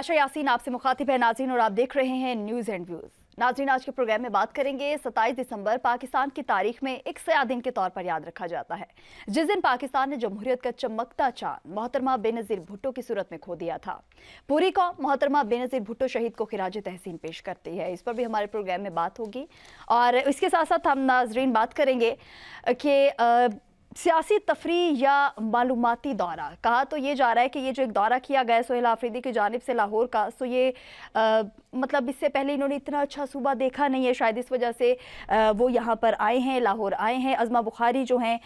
आशा यासीन आपसे मुखातिब है नाज़रीन, और आप देख रहे हैं न्यूज़ एंड व्यूज़। नाज़रीन, आज के प्रोग्राम में बात करेंगे 27 दिसंबर पाकिस्तान की तारीख में एक सया दिन के तौर पर याद रखा जाता है, जिस दिन पाकिस्तान ने जमहूरियत का चमकता चांद मोहतरमा बेनज़ीर भुट्टो की सूरत में खो दिया था। पूरी कौम मोहतरमा बेनज़ीर भुट्टो शहीद को खिराज तहसीन पेश करती है। इस पर भी हमारे प्रोग्राम में बात होगी और इसके साथ साथ हम नाज़रीन बात करेंगे कि सियासी तफरी या मालूमाती दौरा, कहा तो ये जा रहा है कि ये जो एक दौरा किया गया सुहेल आफरीदी की जानिब से लाहौर का, तो ये मतलब इससे पहले इन्होंने इतना अच्छा सूबा देखा नहीं है, शायद इस वजह से वो यहाँ पर आए हैं, लाहौर आए हैं। अज़मा बुखारी जो हैं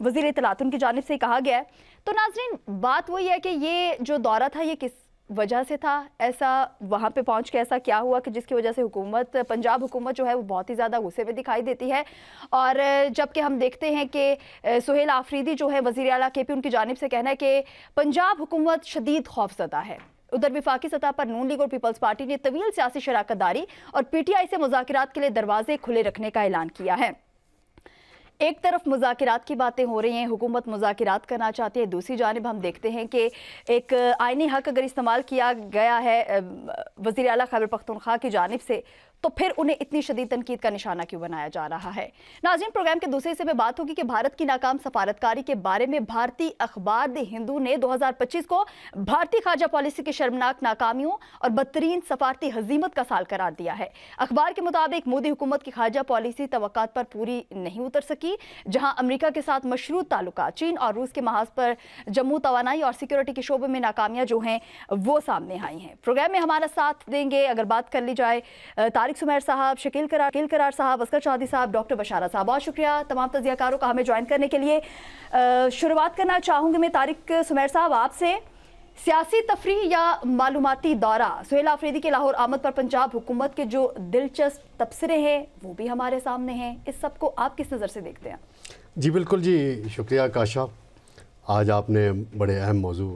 वज़ीर इत्तलात, उनकी जानिब से कहा गया है। तो नाज़रीन, बात वही है कि ये जो दौरा था ये किस वजह से था, ऐसा वहाँ पे पहुँच के ऐसा क्या हुआ कि जिसकी वजह से हुकूमत, पंजाब हुकूमत जो है वो बहुत ही ज़्यादा गुस्से में दिखाई देती है। और जबकि हम देखते हैं कि सुहेल आफरीदी जो है वज़ीर आला KP, उनकी जानिब से कहना है कि पंजाब हुकूमत शदीद खौफज़दा है। उधर विफाकी सतह पर नून लीग और पीपल्स पार्टी ने तवील सियासी शराकत दारी और PTI से मुज़ाकरात के लिए दरवाजे खुले रखने का ऐलान किया है। एक तरफ मुज़ाकरात की बातें हो रही हैं, हुकूमत मुज़ाकरात करना चाहती है, दूसरी जानिब हम देखते हैं कि एक आईनी हक अगर इस्तेमाल किया गया है वज़ीर आला खैबर पख्तूनख्वा की जानिब से, तो फिर उन्हें इतनी शदीद तनकीद का निशाना क्यों बनाया जा रहा है। नाज़रीन, प्रोग्राम के दूसरे हिस्से में बात होगी कि भारत की नाकाम सफारतकारी के बारे में भारतीय अखबार द हिंदू ने 2025 को भारतीय खारजा पॉलिसी की शर्मनाक नाकामियों और बदतरीन सफारती हजीमत का साल करार दिया है। अखबार के मुताबिक मोदी हुकूमत की खारजा पॉलिसी तवक्कात पर पूरी नहीं उतर सकी, जहां अमेरिका के साथ मशरूत ताल्लुकात, चीन और रूस के महाज पर जम्मू तवानाई और सिक्योरिटी के शोबे में नाकामियां जो हैं वो सामने आई हैं। प्रोग्राम में हमारा साथ देंगे, अगर बात कर ली जाए, तारिक सुमेर साहब, शकील करार साहब, अस्कर चौधरी साहब, डॉक्टर बशारा साहब। बहुत शुक्रिया तमाम तजियाकारों का हमें ज्वाइन करने के लिए। शुरुआत करना चाहूँगी मैं तारिक सुमेर साहब आपसे। सियासी तफरी या मालूमाती दौरा, सुहेल आफरीदी के लाहौर आमद पर पंजाब हुकूमत के जो दिलचस्प तबसरे हैं वो भी हमारे सामने हैं, इस सब को आप किस नज़र से देखते हैं? जी बिल्कुल जी, शुक्रिया काशा। आज आपने बड़े अहम मौजू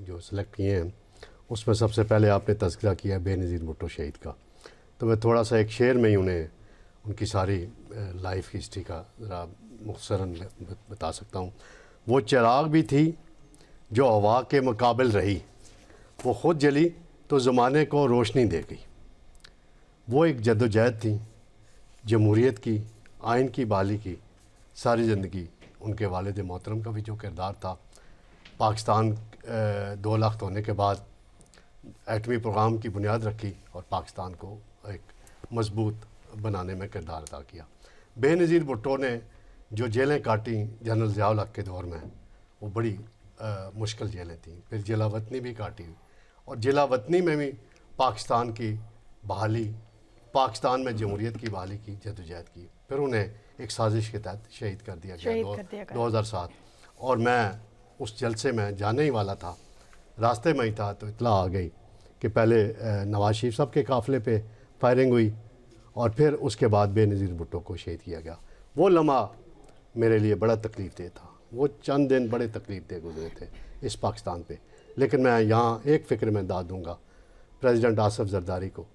जो सिलेक्ट किए हैं, उसमें सबसे पहले आपने तज़किरा किया बेनज़ीर भुट्टो शहीद का। तो मैं थोड़ा सा एक शेर में ही उन्हें उनकी सारी लाइफ हिस्ट्री का ज़रा मुख्तसरन बता सकता हूँ। वो चिराग भी थी जो हवा के मुकाबिल रही, वो ख़ुद जली तो ज़माने को रोशनी दे गई। वो एक जद्दोजहद थी जमहूरियत की, आइन की बहाली की। सारी ज़िंदगी उनके वालिद मोहतरम का भी जो किरदार था, पाकिस्तान 2 लाख होने के बाद एटमी प्रोग्राम की बुनियाद रखी और पाकिस्तान को एक मजबूत बनाने में किरदार अदा किया। बेनज़ीर भुट्टो ने जो जेलें काटी जनरल ज़िया उल हक के दौर में, वो बड़ी मुश्किल जेलें थीं। फिर जिला वतनी भी काटी और जिला वतनी में भी पाकिस्तान की बहाली, पाकिस्तान में जमहूरियत की बहाली की जद्दोजहद की। फिर उन्हें एक साजिश के तहत शहीद कर दिया गया 2007। और मैं उस जलसे में जाने ही वाला था, रास्ते में ही था तो इत्तला आ गई कि पहले नवाज शरीफ साहब के काफ़िले पे फायरिंग हुई और फिर उसके बाद बेनज़ीर भुट्टो को शहीद किया गया। वो लम्हा मेरे लिए बड़ा तकलीफ़ दे था। वो चंद दिन बड़े तकलीफ़ दे गुजरे थे इस पाकिस्तान पे। लेकिन मैं यहाँ एक फ़िक्र में दाद दूँगा प्रेसिडेंट आसिफ ज़रदारी को।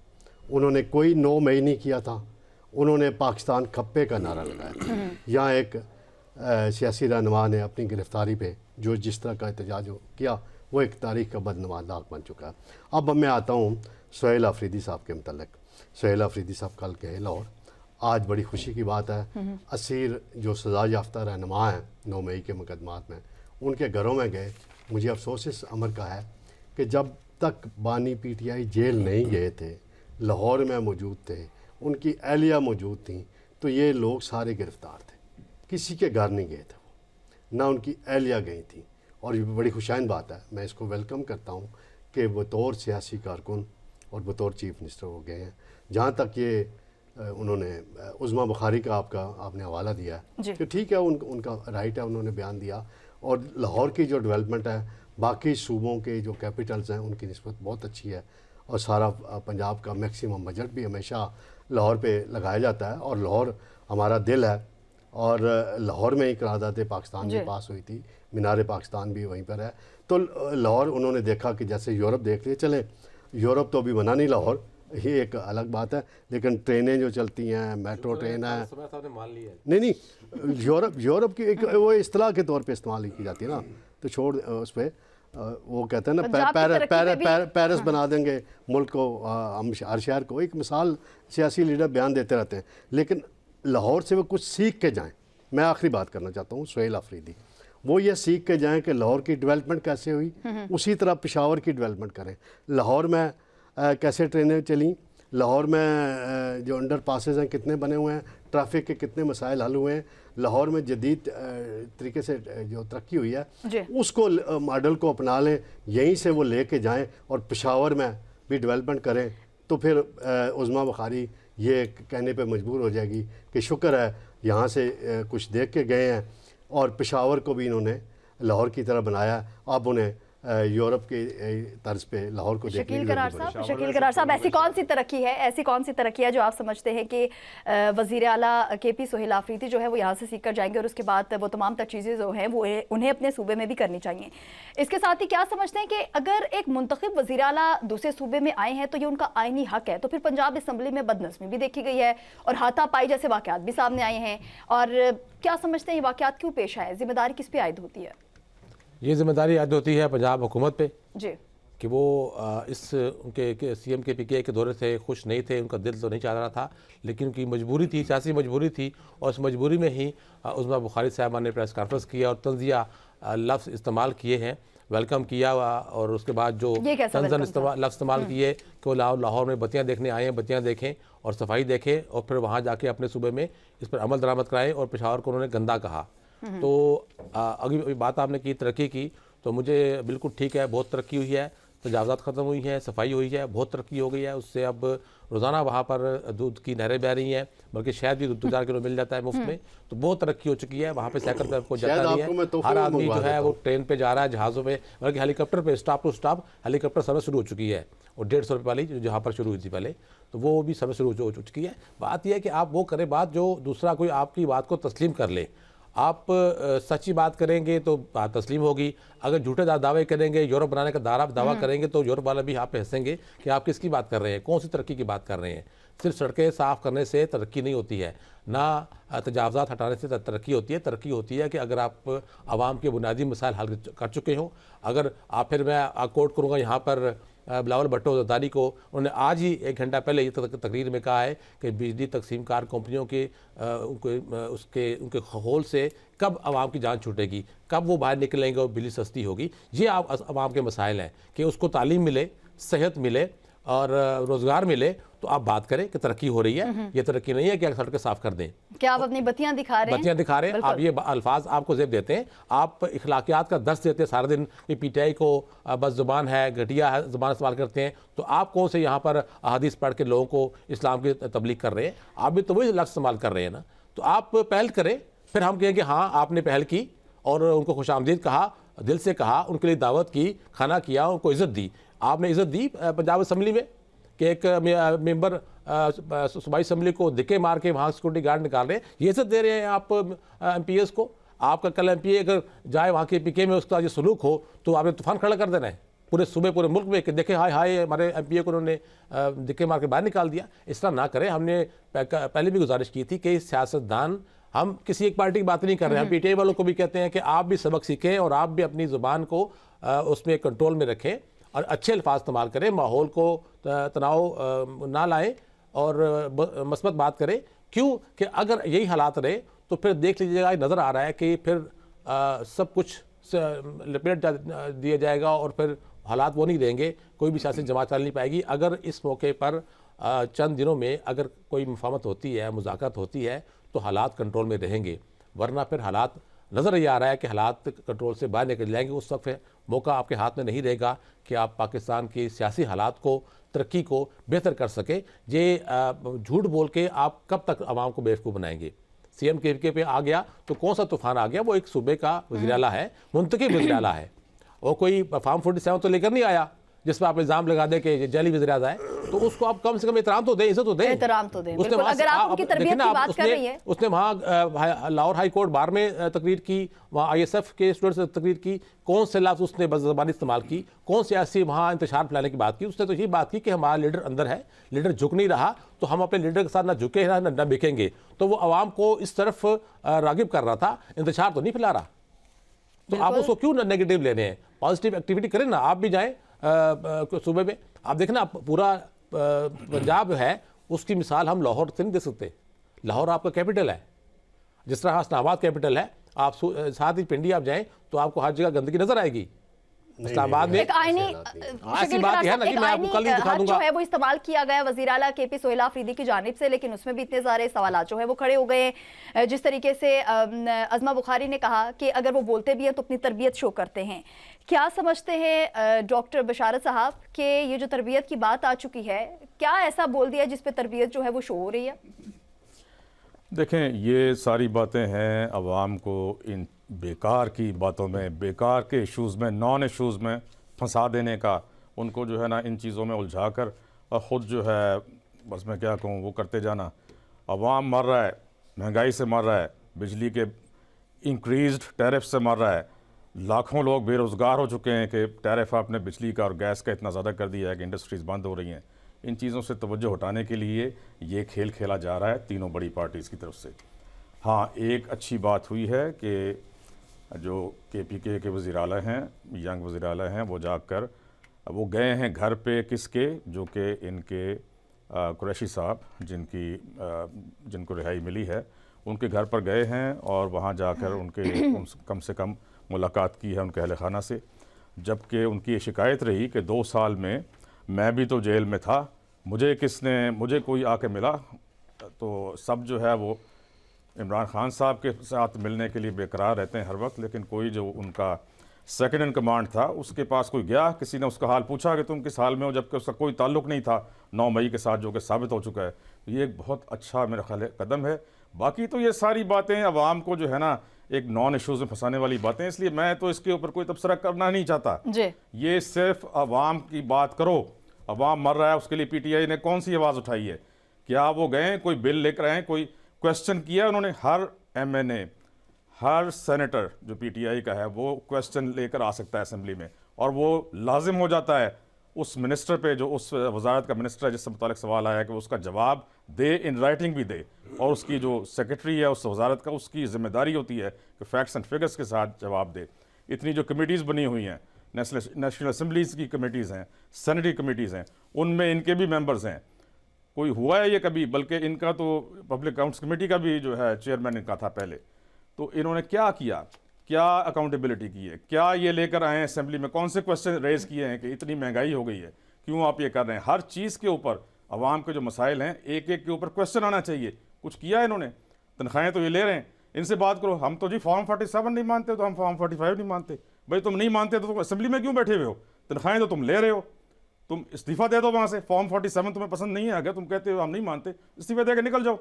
उन्होंने कोई 9 मई नहीं किया था, उन्होंने पाकिस्तान खप्पे का नारा लगाया था। यहाँ एक सियासी रहनुमा ने अपनी गिरफ़्तारी पे जो जिस तरह का एहतजाज किया, वो एक तारीख़ का बदनवा दाग बन चुका है। अब मैं आता हूँ सुहेल आफरीदी साहब के मतलब। सुहेल आफरीदी साहब कल गए लाहौर। आज बड़ी खुशी की बात है, असीर जो सज़ा याफ्ता रहनुमा हैं 9 मई के मुकदमात में, उनके घरों में गए। मुझे अफसोस इस अमर का है कि जब तक बानी PTI जेल नहीं गए थे, लाहौर में मौजूद थे, उनकी अहलिया मौजूद थी, तो ये लोग सारे गिरफ़्तार थे। किसी के घर नहीं गए थे वो, ना उनकी अहलिया गई थी। और ये बड़ी खुशाइन बात है, मैं इसको वेलकम करता हूँ कि बतौर सियासी कारकुन और बतौर चीफ मिनिस्टर हो गए हैं। जहाँ तक ये उन्होंने उज़मा बुखारी का आपने हवाला दिया है कि ठीक है, उनका राइट है, उन्होंने बयान दिया। और लाहौर की जो डेवलपमेंट है, बाकी सूबों के जो कैपिटल्स हैं उनकी निस्बत बहुत अच्छी है। और सारा पंजाब का मैक्सिमम बजट भी हमेशा लाहौर पे लगाया जाता है। और लाहौर हमारा दिल है और लाहौर में ही करारदाद पाकिस्तान भी पास हुई थी, मीनार पाकिस्तान भी वहीं पर है। तो लाहौर उन्होंने देखा कि जैसे यूरोप देख लिए, चले यूरोप तो अभी बना नहीं लाहौर, ये एक अलग बात है, लेकिन ट्रेनें जो चलती हैं, मेट्रो ट्रेन है, नहीं यूरोप की एक वो इस्तिलाह के तौर पे इस्तेमाल की जाती है ना, तो छोड़ उस पर वो कहते हैं ना पंजाब की तरक्की पे भी पेरिस बना देंगे मुल्क को, हम हर शहर को। एक मिसाल सियासी लीडर बयान देते रहते हैं, लेकिन लाहौर से वो कुछ सीख के जाएं। मैं आखिरी बात करना चाहता हूँ, सुहेल आफरीदी, वो ये सीख के जाएं कि लाहौर की डेवलपमेंट कैसे हुई, उसी तरह पेशावर की डेवलपमेंट करें। लाहौर में कैसे ट्रेनें चली, लाहौर में जो अंडर पासेज हैं कितने बने हुए हैं, ट्रैफिक के कितने मसाइल हल हुए हैं, लाहौर में जदीद तरीके से जो तरक्की हुई है उसको मॉडल को अपना लें, यहीं से वो लेके जाएं और पेशावर में भी डेवलपमेंट करें। तो फिर उज़्मा बुखारी ये कहने पे मजबूर हो जाएगी कि शुक्र है यहाँ से कुछ देख के गए हैं और पेशावर को भी इन्होंने लाहौर की तरह बनाया। अब उन्हें यूरोप के तर्ज पे लाहौर को देखने की जरूरत है। शकील करार साहब, ऐसी कौन सी तरक्की है, ऐसी कौन सी तरक्की है जो आप समझते हैं कि वज़ीर आला KP सुहेल आफरीदी जो है वो यहाँ से सीख कर जाएंगे और उसके बाद वो तमाम तर चीज़ें जो हैं वो उन्हें अपने सूबे में भी करनी चाहिए? इसके साथ ही क्या समझते हैं कि अगर एक मुंतखब वज़ीर आला दूसरे सूबे में आए हैं तो ये उनका आईनी हक है, तो फिर पंजाब असम्बली में बदनज़मी भी देखी गई है और हाथापाई जैसे वाक़यात भी सामने आए हैं, और क्या समझते हैं ये वाक़यात क्यों पेश आए, जिम्मेदारी किस पे आयद होती है? ये जिम्मेदारी आयद होती है पंजाब हुकूमत पे जी कि वो इस उनके CM के PK के दौरे से खुश नहीं थे, उनका दिल तो नहीं चाह रहा था, लेकिन उनकी मजबूरी थी, सियासी मजबूरी थी, और उस मजबूरी में ही उज़्मा बुखारी साहबा ने प्रेस कॉन्फ्रेंस किया और तंजिया लफ्ज़ इस्तेमाल किए हैं, वेलकम किया। और उसके बाद जो तंजन लफ्ज़ इस्तेमाल किए कि वो लाहौर में बत्तियाँ देखने आए हैं, बत्तियाँ देखें और सफाई देखें और फिर वहाँ जाके अपने सूबे में इस पर अमल दरामद कराएं, और पेशावर को उन्होंने गंदा कहा। तो अभी बात आपने की तरक्की की, तो मुझे बिल्कुल ठीक है, बहुत तरक्की हुई है, तजावज़ात ख़त्म हुई हैं, सफाई हुई है, बहुत तरक्की हो गई है। उससे अब रोज़ाना वहाँ पर दूध की नहरें बह रही हैं, बल्कि शहद भी 2-4 किलो मिल जाता है मुफ्त में, तो बहुत तरक्की हो चुकी है। वहाँ पे साइकिल पे आपको जाता नहीं है, हर आदमी जो है वो ट्रेन पे जा रहा है, जहाज़ों पे, बल्कि हेलीकॉप्टर पे stop to stop helicopter service शुरू हो चुकी है, और 150 रुपये वाली जहाँ पर शुरू हुई थी पहले, तो वो भी सर्विस शुरू हो चुकी है। बात यह है कि आप वो करें बात जो दूसरा कोई आपकी बात को तस्लीम कर ले। आप सच्ची बात करेंगे तो बात तस्लीम होगी, अगर झूठे दावे करेंगे, यूरोप बनाने का दावा करेंगे, तो यूरोप वाले भी आप पे हंसेंगे कि आप किसकी बात कर रहे हैं, कौन सी तरक्की की बात कर रहे हैं। सिर्फ सड़कें साफ़ करने से तरक्की नहीं होती है, ना तजावज़ात हटाने से तरक्की होती है। तरक्की होती है कि अगर आप आवाम के बुनियादी मसाइल हल कर चुके हों। अगर आप, फिर मैं कोट करूँगा यहाँ पर बिलावल भुट्टो ज़रदारी को, उन्होंने आज ही 1 घंटा पहले ये तकरीर में कहा है कि बिजली तकसीमकार कंपनियों के उनके होल से कब आवाम की जान छूटेगी, कब वो बाहर निकलेंगे और बिजली सस्ती होगी। ये आवाम के मसाइल हैं कि उसको तालीम मिले, सेहत मिले और रोज़गार मिले, तो आप बात करें कि तरक्की हो रही है। ये तरक्की नहीं है कि सड़कें साफ कर दें। क्या आप अपनी बत्तियां दिखा रहे हैं? बत्तियां दिखा रहे हैं, आप ये अल्फाज आपको जेब देते हैं, आप इखलाकियात का दर्स देते हैं सारा दिन कि PTI को बस ज़ुबान है, घटिया है, ज़ुबान इस्तेमाल करते हैं, तो आप कौन से यहाँ पर अहादीस पढ़ के लोगों को इस्लाम की तबलीग कर रहे हैं? आप भी तो वही लफ्ज़ इस्तेमाल कर रहे हैं ना। तो आप पहल करें, फिर हम कहेंगे हाँ आपने पहल की और उनको खुशामदीद कहा, दिल से कहा, उनके लिए दावत की, खाना किया, उनको इज़्ज़त दी। आपने इज़्ज़त दी पंजाब असम्बली में कि एक मेंबर सूबाई असम्बली को धक्के मार के वहाँ सिक्योरिटी गार्ड निकाल रहे हैं, ये इज़्ज़त दे रहे हैं आप MPs को। आपका कल MPA अगर जाए वहाँ के PK में उसका ये सलूक हो तो आपने तूफान खड़ा कर देना है पूरे सूबे, पूरे मुल्क में कि देखें हाय हाय हमारे MPA को उन्होंने धक्के मार के बाहर निकाल दिया। इस तरह ना करें। हमने पहले भी गुजारिश की थी कि सियासतदान, हम किसी एक पार्टी की बात नहीं कर रहे हैं, हम PTI वालों को भी कहते हैं कि आप भी सबक सीखें और आप भी अपनी ज़ुबान को उसमें कंट्रोल में रखें और अच्छे अल्फाज इस्तेमाल करें, माहौल को तनाव ना लाएं और मस्बत बात करें। क्यों कि अगर यही हालात रहे तो फिर देख लीजिएगा, नज़र आ रहा है कि फिर सब कुछ लपेट दिया जाएगा और फिर हालात वो नहीं रहेंगे, कोई भी सियासी जमात चल नहीं पाएगी। अगर इस मौके पर चंद दिनों में अगर कोई मुफाहमत होती है, मुज़ाकरत होती है, तो हालात कंट्रोल में रहेंगे, वरना फिर हालात नज़र ये आ रहा है कि हालात कंट्रोल से बाहर निकल जाएंगे। उस वक्त मौका आपके हाथ में नहीं रहेगा कि आप पाकिस्तान की सियासी हालात को, तरक्की को बेहतर कर सके। ये झूठ बोल के आप कब तक आवाम को बेवकूफ़ बनाएंगे? CM के पे आ गया तो कौन सा तूफान आ गया? वो एक सूबे का वज़ीर आला है, मुंतखब वज़ीर आला है, वो कोई फार्म 47 तो लेकर नहीं आया जिस पर आप इल्ज़ाम लगा दें कि जैली वज़ीर आज़म है। तो उसको आप कम से कम एहतराम तो दें, इज़्ज़त तो दें, एहतराम तो दें। अगर आप उनकी तरबियत की बात कर रही हैं, उसने वहाँ लाहौर हाई कोर्ट बार में तकरीर की, वहाँ ISF के स्टूडेंट्स से तकरीर की, कौन से लफ्ज़ उसने बज़बानी इस्तेमाल की, कौन सियासी वहाँ इंतशार फैलाने की बात की? उसने तो यही बात की कि हमारा लीडर अंदर है, लीडर झुक नहीं रहा, तो हम अपने लीडर के साथ ना झुके ना बिकेंगे। तो वो आवाम को इस तरफ रागिब कर रहा था, इंतशार तो नहीं फैला रहा। तो आप उसको क्यों नेगेटिव ले रहे हैं? पॉजिटिव एक्टिविटी करें ना, आप भी जाएं सूबे में। आप देखें ना, पूरा पंजाब है, उसकी मिसाल हम लाहौर से नहीं दे सकते। लाहौर आपका कैपिटल है, जिस तरह इस्लामाबाद कैपिटल है। आप साथ ही पिंडी आप जाएं तो आपको हर जगह गंदगी नजर आएगी। इस्लामाबाद में एक आईनी ऐसी बात है ना कि मैं आपको कल ही दिखा दूंगा। जो है वो इस्तेमाल किया गया वज़ीर आला केपी सोहेल अफरीदी की जानिब से, लेकिन उसमें भी इतने सारे सवाल जो है वो खड़े हो गए। जिस तरीके से अज़मा बुखारी ने कहा कि अगर वो बोलते भी हैं तो अपनी तरबियत शो करते हैं। क्या समझते हैं डॉक्टर बशारत साहब कि ये जो तरबियत की बात आ चुकी है, क्या ऐसा बोल दिया जिस पे तरबियत जो है वो शो हो रही है? देखें, ये सारी बातें हैं अवाम को इन बेकार की बातों में, बेकार के इश्यूज़ में, नॉन इश्यूज़ में फंसा देने का, उनको जो है ना इन चीज़ों में उलझा कर और ख़ुद जो है बस मैं क्या कहूँ वो करते जाना। अवाम मर रहा है, महंगाई से मर रहा है, बिजली के इंक्रीज़्ड टैरिफ से मर रहा है, लाखों लोग बेरोज़गार हो चुके हैं कि टैरिफ आपने बिजली का और गैस का इतना ज़्यादा कर दिया है कि इंडस्ट्रीज़ बंद हो रही हैं। इन चीज़ों से तवज्जो हटाने के लिए ये खेल खेला जा रहा है तीनों बड़ी पार्टीज़ की तरफ से। हाँ, एक अच्छी बात हुई है कि जो KPK के वज़ीर आला हैं, यंग वज़ीर आला हैं, वो जाकर वो गए हैं घर पे किसके, जो कि इनके कुरैशी साहब जिनको रिहाई मिली है, उनके घर पर गए हैं और वहाँ जाकर कम से कम मुलाकात की है उनके अहल खाना से। जबकि उनकी ये शिकायत रही कि 2 साल में मैं भी तो जेल में था, मुझे कोई आके मिला, तो सब जो है वो इमरान खान साहब के साथ मिलने के लिए बेकरार रहते हैं हर वक्त, लेकिन कोई जो उनका सेकंड इन कमांड था उसके पास कोई गया, किसी ने उसका हाल पूछा कि तुम किस हाल में हो, जबकि उसका कोई ताल्लुक़ नहीं था 9 मई के साथ, जो कि साबित हो चुका है। तो ये एक बहुत अच्छा मेरा ख्याल है कदम है। बाकी तो ये सारी बातें अवाम को जो है ना एक नॉन इश्यूज़ में फंसाने वाली बातें, इसलिए मैं तो इसके ऊपर कोई तबसरा करना नहीं चाहता। ये सिर्फ अवाम की बात करो, अवाम मर रहा है, उसके लिए PTI ने कौन सी आवाज़ उठाई है? क्या वो गए कोई बिल लेकर आए, कोई क्वेश्चन किया उन्होंने? हर MNA, हर सेनेटर जो PTI का है वो क्वेश्चन लेकर आ सकता है असेंबली में, और वो लाजिम हो जाता है उस मिनिस्टर पे, जो उस वजारत का मिनिस्टर है जिससे मुतालिक सवाल आया, कि वो उसका जवाब दे, इन राइटिंग भी दे। और उसकी जो सेक्रेटरी है उस वजारत का, उसकी जिम्मेदारी होती है कि फैक्ट्स एंड फिगर्स के साथ जवाब दे। इतनी जो कमेटीज़ बनी हुई हैं, नेशनल असम्बलीज़ की कमेटीज़ हैं, सेनेटरी कमेटीज़ हैं, उनमें इनके भी मेंबर्स हैं। कोई हुआ है ये कभी? बल्कि इनका तो पब्लिक अकाउंट्स कमेटी का भी जो है चेयरमैन इनका था पहले। तो इन्होंने क्या किया, क्या अकाउंटेबिलिटी की है, क्या ये लेकर आए हैं असेंबली में, कौन से क्वेश्चन रेज किए हैं कि इतनी महंगाई हो गई है, क्यों आप ये कर रहे हैं? हर चीज़ के ऊपर अवाम के जो मसाइल हैं, एक एक के ऊपर क्वेश्चन आना चाहिए। कुछ किया इन्होंने? तनख्वाहें तो ये ले रहे हैं, इनसे बात करो। हम तो जी फॉर्म 47 नहीं मानते, तो हम फॉर्म 45 नहीं मानते। भाई तुम नहीं मानते तो तुम असेंबली में क्यों बैठे हुए हो? तनख्वाहें तो तुम ले रहे हो, तुम इस्तीफ़ा दे दो वहाँ से। फॉर्म 47 तुम्हें पसंद नहीं आ गया, तुम कहते हो हम नहीं मानते, इस्तीफ़ा दे के निकल जाओ।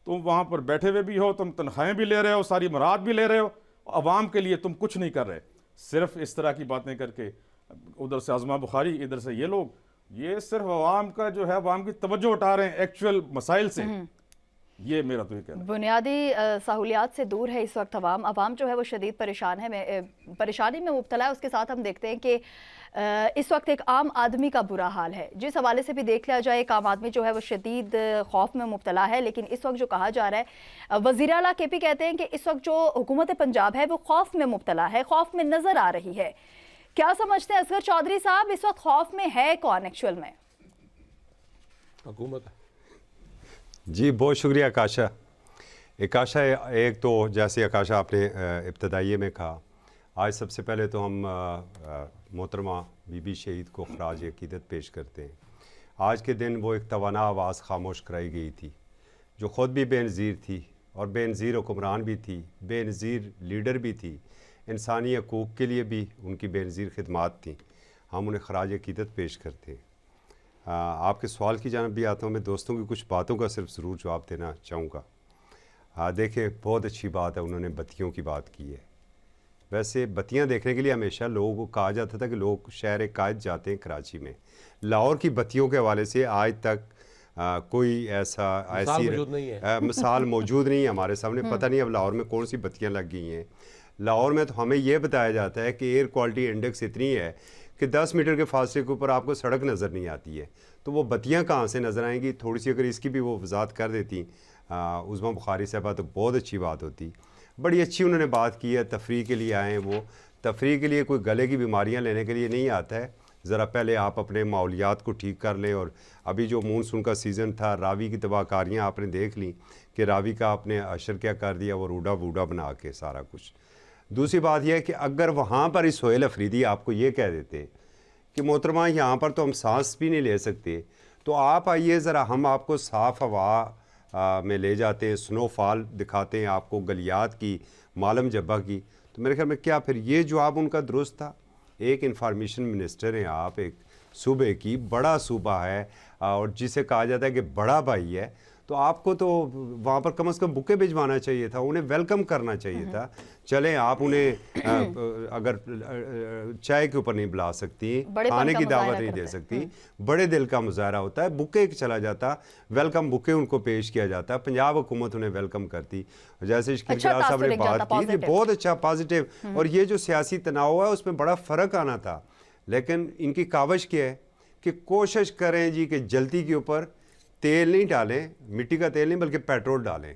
तुम वहाँ पर बैठे हुए भी हो, तुम तनख्वाहें भी ले रहे हो, सारी मुराद भी ले रहे हो, अवाम के लिए तुम कुछ नहीं कर रहे। सिर्फ इस तरह की बातें करके, उधर से अज़मा बुखारी, इधर से ये लोग, ये सिर्फ अवाम का जो है, अवाम की तवज्जो उठा रहे हैं एक्चुअल मसाइल से। ये मेरा तो ये कहना है। बुनियादी सहूलियात से दूर है इस वक्त अवाम जो है वो शदीद परेशानी में मुब्तला है। उसके साथ हम देखते हैं कि इस वक्त एक आम आदमी का बुरा हाल है। जिस हवाले से भी देख लिया जाए, एक आम आदमी जो है वो शदीद खौफ में मुब्तला है। लेकिन इस वक्त जो कहा जा रहा है, वज़ीर आला KP कहते हैं कि इस वक्त जो हुकूमत पंजाब है वो खौफ में मुब्तला है, खौफ में नज़र आ रही है। क्या समझते हैं असगर चौधरी साहब, इस वक्त खौफ में है कौन एक्चुअल में? हुकूमत। जी बहुत शुक्रिया आकाशा। एक तो जैसे आकाशा आपने इब्तदाइये में कहा, आज सबसे पहले तो हम मोहतरमा बीबी शहीद को खराज अकीदत पेश करते हैं। आज के दिन वो एक तवाना आवाज़ खामोश कराई गई थी, जो ख़ुद भी बेनज़ीर थी और बेनज़ीर हुक्मरान भी थी, बेनज़ीर लीडर भी थी, इंसानी हकूक़ के लिए भी उनकी बेनज़ीर खिदमात थी। हम उन्हें खराज अकीदत पेश करते हैं। आपके सवाल की जानब भी आता हूँ। मैं दोस्तों की कुछ बातों का सिर्फ ज़रूर जवाब देना चाहूँगा। देखें, बहुत अच्छी बात है, उन्होंने बत्तियों की बात की है। वैसे बत्तियाँ देखने के लिए हमेशा लोगों को कहा जाता था कि लोग शहर कायद जाते हैं कराची में। लाहौर की बत्तियों के हवाले से आज तक कोई ऐसी मिसाल मौजूद नहीं है हमारे सामने। पता नहीं अब लाहौर में कौन सी बत्तियाँ लग गई हैं। लाहौर में तो हमें यह बताया जाता है कि एयर क्वालिटी इंडेक्स इतनी है कि 10 मीटर के फासले के ऊपर आपको सड़क नज़र नहीं आती है। तो वो बत्तियाँ कहाँ से नज़र आएंगी? थोड़ी सी अगर इसकी भी वो वजाहत कर देती उज़मा बुखारी साहबा तो बहुत अच्छी बात होती। बड़ी अच्छी उन्होंने बात की है, तफरीह के लिए आए हैं वो। तफरीह के लिए कोई गले की बीमारियां लेने के लिए नहीं आता है। ज़रा पहले आप अपने माहौलियात को ठीक कर लें। और अभी जो मानसून का सीज़न था, रावी की तबाहकारियाँ आपने देख ली कि रावी का आपने अशर क्या कर दिया, वो रूडा बूडा बना के सारा कुछ। दूसरी बात यह है कि अगर वहाँ पर इस सोहेल अफरीदी आपको ये कह देते कि मोहतरमा यहाँ पर तो हम सांस भी नहीं ले सकते, तो आप आइए ज़रा हम आपको साफ़ हवा में ले जाते हैं, स्नोफॉल दिखाते हैं आपको, गलियात की, मालम जब्बा की। तो मेरे ख्याल में क्या फिर ये जवाब उनका दुरुस्त था? एक इंफॉर्मेशन मिनिस्टर हैं आप, एक सूबे की, बड़ा सूबा है और जिसे कहा जाता है कि बड़ा भाई है, तो आपको तो वहाँ पर कम से कम बुके भिजवाना चाहिए था, उन्हें वेलकम करना चाहिए था। चलें आप उन्हें अगर चाय के ऊपर नहीं बुला सकती, खाने की दावत नहीं दे सकती, बड़े दिल का मुजाहरा होता है, बुके चला जाता, वेलकम बुके उनको पेश किया जाता। पंजाब हुकूमत उन्हें वेलकम करती। जैसे शकील साहब ने बात की, बहुत अच्छा पॉजिटिव। और ये जो सियासी तनाव है उसमें बड़ा फ़र्क आना था, लेकिन इनकी कावश क्या है कि कोशिश करें जी कि जल्दी के ऊपर तेल नहीं डालें, मिट्टी का तेल नहीं बल्कि पेट्रोल डालें।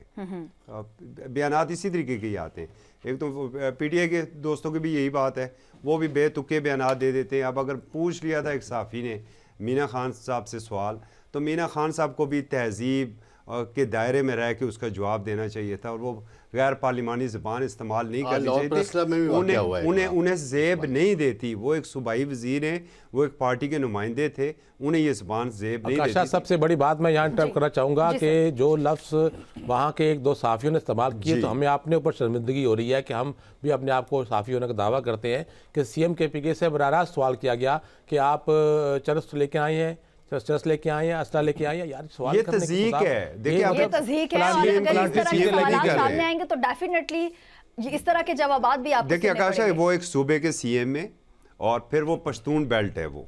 बयानात इसी तरीके के ही आते हैं। एक तो पीटीआई के दोस्तों की भी यही बात है, वो भी बेतुके बयानात दे देते हैं। अब अगर पूछ लिया था एक साफ़ी ने मीना खान साहब से सवाल, तो मीना खान साहब को भी तहजीब के दायरे में रह के उसका जवाब देना चाहिए था, और वो गैर पार्लिमानी ज़बान इस्तेमाल नहीं करनी चाहिए थी। उन्हें ज़ेब नहीं देती। वो एक सूबाई वज़ीर हैं, वो एक पार्टी के नुमाइंदे थे, उन्हें ये ज़बान ज़ेब नहीं देती। सबसे बड़ी बात मैं यहाँ इंटरप्ट करना चाहूँगा कि जो लफ्ज़ वहाँ के एक दो साफ़ियों ने इस्तेमाल किए, तो हमें अपने ऊपर शर्मिंदगी हो रही है कि हम भी अपने आप को साफ़ी होने का दावा करते हैं कि CM KPK से बराह रास्त सवाल किया गया कि आप चरस लेके आए हैं, चरस लेके आए हैं, असला लेके आए हैं। यार सवाल ये तज़हीक है। देखिए ये तज़हीक है, और अगर इस तरह के सवाल सामने आएंगे तो डेफिनेटली इस तरह के जवाबात भी आपको देखिए आकाश है, वो एक सूबे के CM में, और फिर वो पश्तून बेल्ट है वो,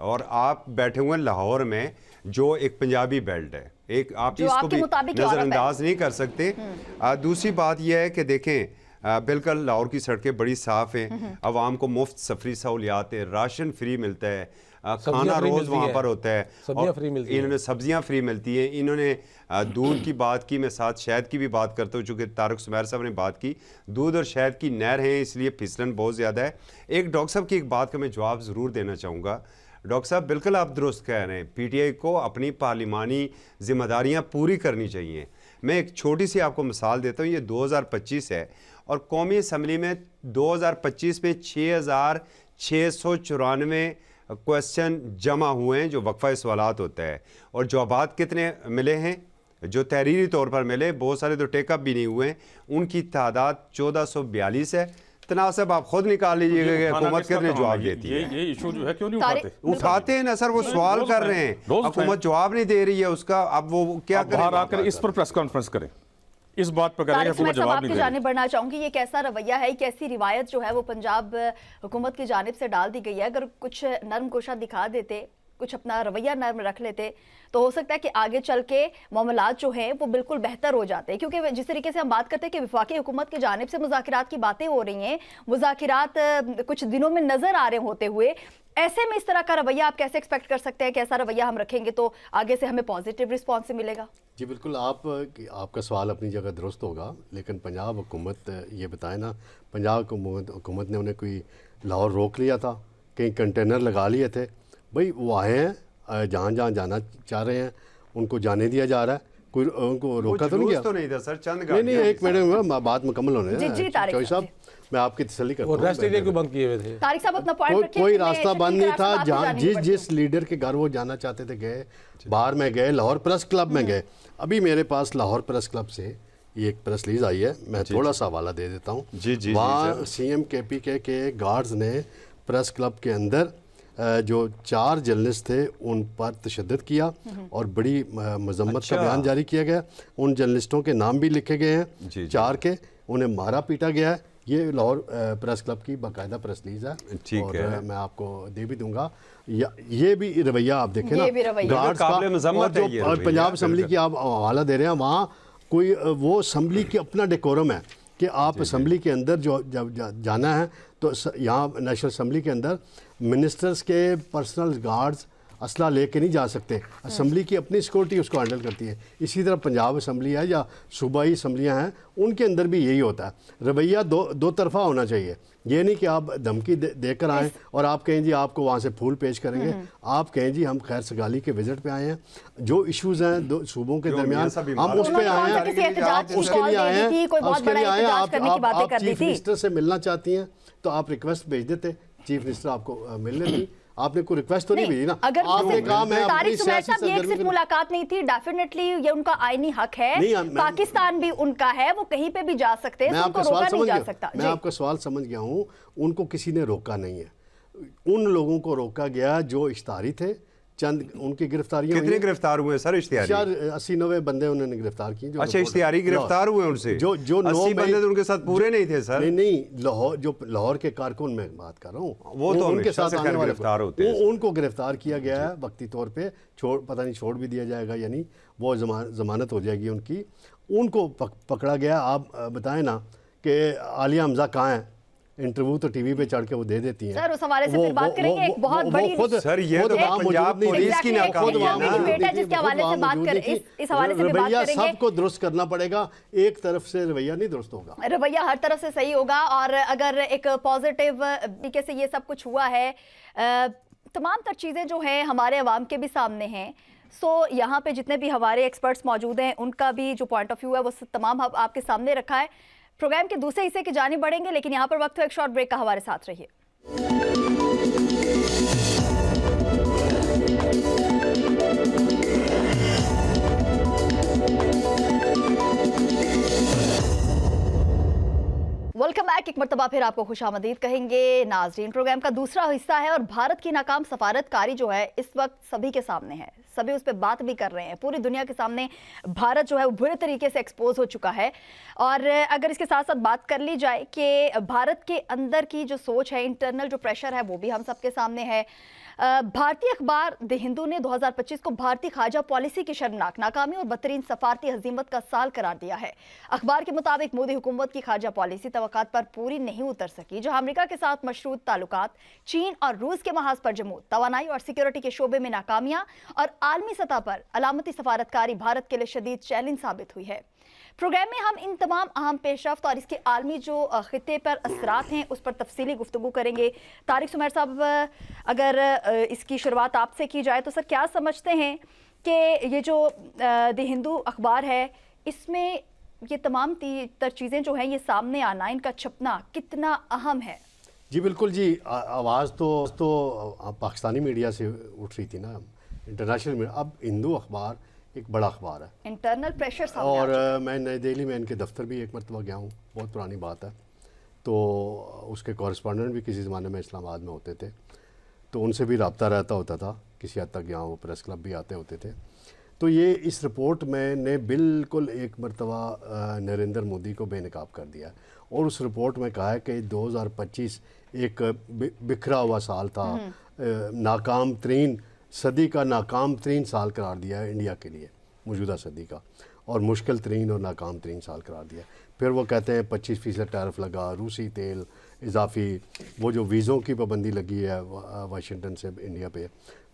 और आप बैठे हुए हैं लाहौर में जो एक पंजाबी बेल्ट है। एक आप इसको भी नज़रअंदाज नहीं कर सकते। दूसरी बात यह है कि देखें बिल्कुल लाहौर की सड़कें बड़ी साफ़ हैं, आवाम को मुफ्त सफरी सहूलियात है, राशन फ्री मिलता है, खाना रोज़ वहाँ पर होता है, इन्होंने सब्जियाँ फ्री मिलती हैं। इन्होंने दूध की बात की, मैं साथ शहद की भी बात करता हूँ, चूँकि तारक सुमैर साहब ने बात की, दूध और शहद की नहर है, इसलिए फिसलन बहुत ज़्यादा है। एक डॉक्टर साहब की एक बात का मैं जवाब ज़रूर देना चाहूँगा। डॉक्टर साहब बिल्कुल आप दुरुस्त कह रहे हैं, PTI को अपनी पार्लिमानी जिम्मेदारियाँ पूरी करनी चाहिए। मैं एक छोटी सी आपको मिसाल देता हूँ, ये 2025 है और कौमी असम्बली में 2025 में 6,694 क्वेश्चन जमा हुए हैं जो वक्फा सवालात होता है, और जवाबात कितने मिले हैं जो तहरीरी तौर पर मिले, बहुत सारे तो टेकअप भी नहीं हुए, उनकी तादाद 1442 है। तनासब आप खुद निकाल लीजिएगा कि हुकूमत कितने जवाब देती है। ये इशू जो है क्यों नहीं उठाते हैं ना सर, वो सवाल कर रहे हैं, हुकूमत जवाब नहीं दे रही है उसका। अब वो क्या बाहर आकर इस पर प्रेस कॉन्फ्रेंस करें, इस बात पर करें, हुकूमत जवाब नहीं दे रही। जाने बढ़ना चाहूंगी, ये कैसा रवैया है, कैसी रिवायत जो है वो पंजाब हुकूमत की जानिब से डाल दी गई है। अगर कुछ नर्म कोशा दिखा देते, कुछ अपना रवैया नर्म रख लेते, तो हो सकता है कि आगे चल के मामलात जो हैं वो बिल्कुल बेहतर हो जाते हैं। क्योंकि जिस तरीके से हम बात करते हैं कि वफाकी हुकूमत की जानिब से मुज़ाकिरात की बातें हो रही हैं, मुज़ाकिरात कुछ दिनों में नज़र आ रहे होते हुए, ऐसे में इस तरह का रवैया आप कैसे एक्सपेक्ट कर सकते हैं? कैसा रवैया हम रखेंगे तो आगे से हमें पॉजिटिव रिस्पॉन्स मिलेगा? जी बिल्कुल, आपका सवाल अपनी जगह दुरुस्त होगा, लेकिन पंजाब हुकूमत ये बताए ना, पंजाब हुकूमत ने उन्हें कोई लाहौर रोक लिया था, कहीं कंटेनर लगा लिए थे, भाई वो आए हैं, जहाँ जहाँ जाना चाह रहे हैं उनको जाने दिया जा रहा है, कोई उनको रोका तो नहीं गया। तो नहीं था सर, चंद नहीं, एक मिनट बात मुकम्मल होने चौधरी साहब, मैं आपकी तसल्ली करता हूँ। बंद किए हुए थे तारिक साहब, अपना पॉइंट रखिए। कोई रास्ता बंद नहीं था, जहाँ जिस लीडर के घर वो जाना चाहते थे गए, बाहर में गए, लाहौर प्रेस क्लब में गए। अभी मेरे पास लाहौर प्रेस क्लब से ये एक प्रेस रिलीज आई है, मैं थोड़ा सा हवाला दे देता हूँ। वहाँ CM KPK के गार्ड्स ने प्रेस क्लब के अंदर जो 4 जर्नलिस्ट थे उन पर तशद्दुद किया और बड़ी मजम्मत का बयान जारी किया गया। उन जर्नलिस्टों के नाम भी लिखे गए हैं, 4 के, उन्हें मारा पीटा गया है। ये लाहौर प्रेस क्लब की बाकायदा प्रेस रिलीज है, और मैं आपको दे भी दूंगा। ये भी रवैया आप देखें ना, गार्ड्स का, और जो पंजाब असम्बली की आप हवाला दे रहे हैं, वहाँ कोई वो असम्बली की अपना डेकोरम है कि आप असम्बली के अंदर जो जब जाना है तो यहाँ नेशनल असम्बली के अंदर मिनिस्टर्स के पर्सनल गार्ड्स असला लेके नहीं जा सकते। असम्बली की अपनी सिक्योरिटी उसको हैंडल करती है। इसी तरह पंजाब असम्बली है या सूबाई असम्बलियाँ हैं, उनके अंदर भी यही होता है। रवैया दो तरफा होना चाहिए। ये नहीं कि आप धमकी देकर आएँ और आप कहें जी आपको वहाँ से फूल पेश करेंगे। आप कहें जी हम खैर सगाली के विजिट पे आए हैं, जो इश्यूज हैं दो सूबों के दरमियान हम उस पर आए हैं, आप उसके लिए आए हैं, उसके लिए आए हैं। आप चीफ मिनिस्टर से मिलना चाहती हैं तो आप रिक्वेस्ट भेज देते, चीफ मिनिस्टर आपको मिलने थी। आपने कोई रिक्वेस्ट तो नहीं भेजी ना, अगर आपने कहा मैं तारिक सुमैर साहब ये सिर्फ मुलाकात नहीं थी, डेफिनेटली ये उनका आईनी हक है, पाकिस्तान भी उनका है, वो कहीं पे भी जा सकते हैं, उनको रोका नहीं जा सकता। मैं आपका सवाल समझ गया हूँ। उनको किसी ने रोका नहीं है, उन लोगों को रोका गया जो इश्तारी थे। चंद उनकी गिरफ्तारियां कितने गिरफ्तार हुए सर इश्तियारी? 80-90 बंदे उन्होंने गिरफ्तार किए। अच्छा, इश्तियारी गिरफ्तार हुए उनसे? जो 80 बंदे तो उनके साथ पूरे नहीं थे सर। नहीं, लाहौर के कारकुन में बात कर रहा हूँ, वो तो उनके साथ आने वाले गिरफ्तार होते हैं। उनको गिरफ्तार किया गया है वक्ती तौर पे, पता नहीं छोड़ भी दिया जाएगा या नहीं, वो जमानत हो जाएगी उनकी। उनको पकड़ा गया। आप बताएं ना कि आलिया हमजा कहाँ है? इंटरव्यू तो टीवी पे चढ़ के वो दे देती हैं। सर उस हवाले से फिर बात करेंगे। एक बहुत बड़ी सर ये तो पंजाब पुलिस की नाकामी बेटा जिसके हवाले से बात कर इस हवाले से भी बात करेंगे। सबको दुरुस्त करना पड़ेगा, एक तरफ से रवैया नहीं दुरुस्त होगा। रवैया हर तरफ से सही होगा। और अगर एक पॉजिटिव तरीके से ये सब कुछ हुआ है, तमाम तर चीज़ें जो हैं हमारे अवाम के भी सामने हैं। सो यहाँ पे जितने भी हमारे एक्सपर्ट्स मौजूद हैं उनका भी जो पॉइंट ऑफ व्यू है वो तमाम आपके सामने रखा है। प्रोग्राम के दूसरे हिस्से की जानिब बढ़ेंगे, लेकिन यहाँ पर वक्त है एक शॉर्ट ब्रेक का। हमारे साथ रहिए। Welcome back. एक मरतबा फिर आपको खुशामदीद कहेंगे नाजरीन। प्रोग्राम का दूसरा हिस्सा है और भारत की नाकाम सफारतकारी जो है इस वक्त सभी के सामने है, सभी उस पर बात भी कर रहे हैं। पूरी दुनिया के सामने भारत जो है वो बुरे तरीके से एक्सपोज हो चुका है। और अगर इसके साथ साथ बात कर ली जाए कि भारत के अंदर की जो सोच है, इंटरनल जो प्रेशर है वो भी हम सबके सामने है। भारतीय अखबार द हिंदू ने 2025 को भारतीय खारजा पॉलिसी की शर्मनाक नाकामी और बदतरीन सफारती हजीमत का साल करार दिया है। अखबार के मुताबिक मोदी हुकूमत की खारजा पॉलिसी तवक्कात पर पूरी नहीं उतर सकी, जहां अमेरिका के साथ मशरूत ताल्लुकात, चीन और रूस के महाज पर जमूद, तवानाई और सिक्योरिटी के शोबे में नाकामियां और आलमी सतह पर अलामती सफारतकारी भारत के लिए शदीद चैलेंज साबित हुई है। प्रोग्राम में हम इन तमाम अहम पेशरफ्त और इसके आलमी जो खिते पर असरात हैं उस पर तफसीली गुफ्तगू करेंगे। तारिक सुमैर साहब, अगर इसकी शुरुआत आपसे की जाए तो सर क्या समझते हैं कि ये जो द हिंदू अखबार है इसमें ये तमाम तर चीज़ें जो हैं ये सामने आना, इनका छपना कितना अहम है? जी बिल्कुल जी, आवाज़ तो पाकिस्तानी मीडिया से उठ रही थी ना, इंटरनेशनल मीडिया। अब हिंदू अखबार एक बड़ा अखबार है, इंटरनल प्रेशर। और मैं नई दिल्ली में इनके दफ्तर भी एक मरतबा गया हूँ, बहुत पुरानी बात है। तो उसके कॉरेस्पॉन्डेंट भी किसी ज़माने में इस्लामाबाद में होते थे, तो उनसे भी रब्ता रहता होता था किसी हद तक। यहाँ वो प्रेस क्लब भी आते होते थे। तो ये इस रिपोर्ट में ने बिल्कुल एक मरतबा नरेंद्र मोदी को बेनकाब कर दिया और उस रिपोर्ट में कहा है कि 2025 एक बिखरा हुआ साल था, नाकाम तरीन सदी का नाकाम तरीन साल करार दिया है इंडिया के लिए, मौजूदा सदी का, और मुश्किल तरीन और नाकाम तरीन साल करार दिया। फिर वो कहते हैं 25% टैरिफ लगा, रूसी तेल इजाफी, वो जो वीज़ों की पाबंदी लगी है वाशिंगटन से इंडिया पे,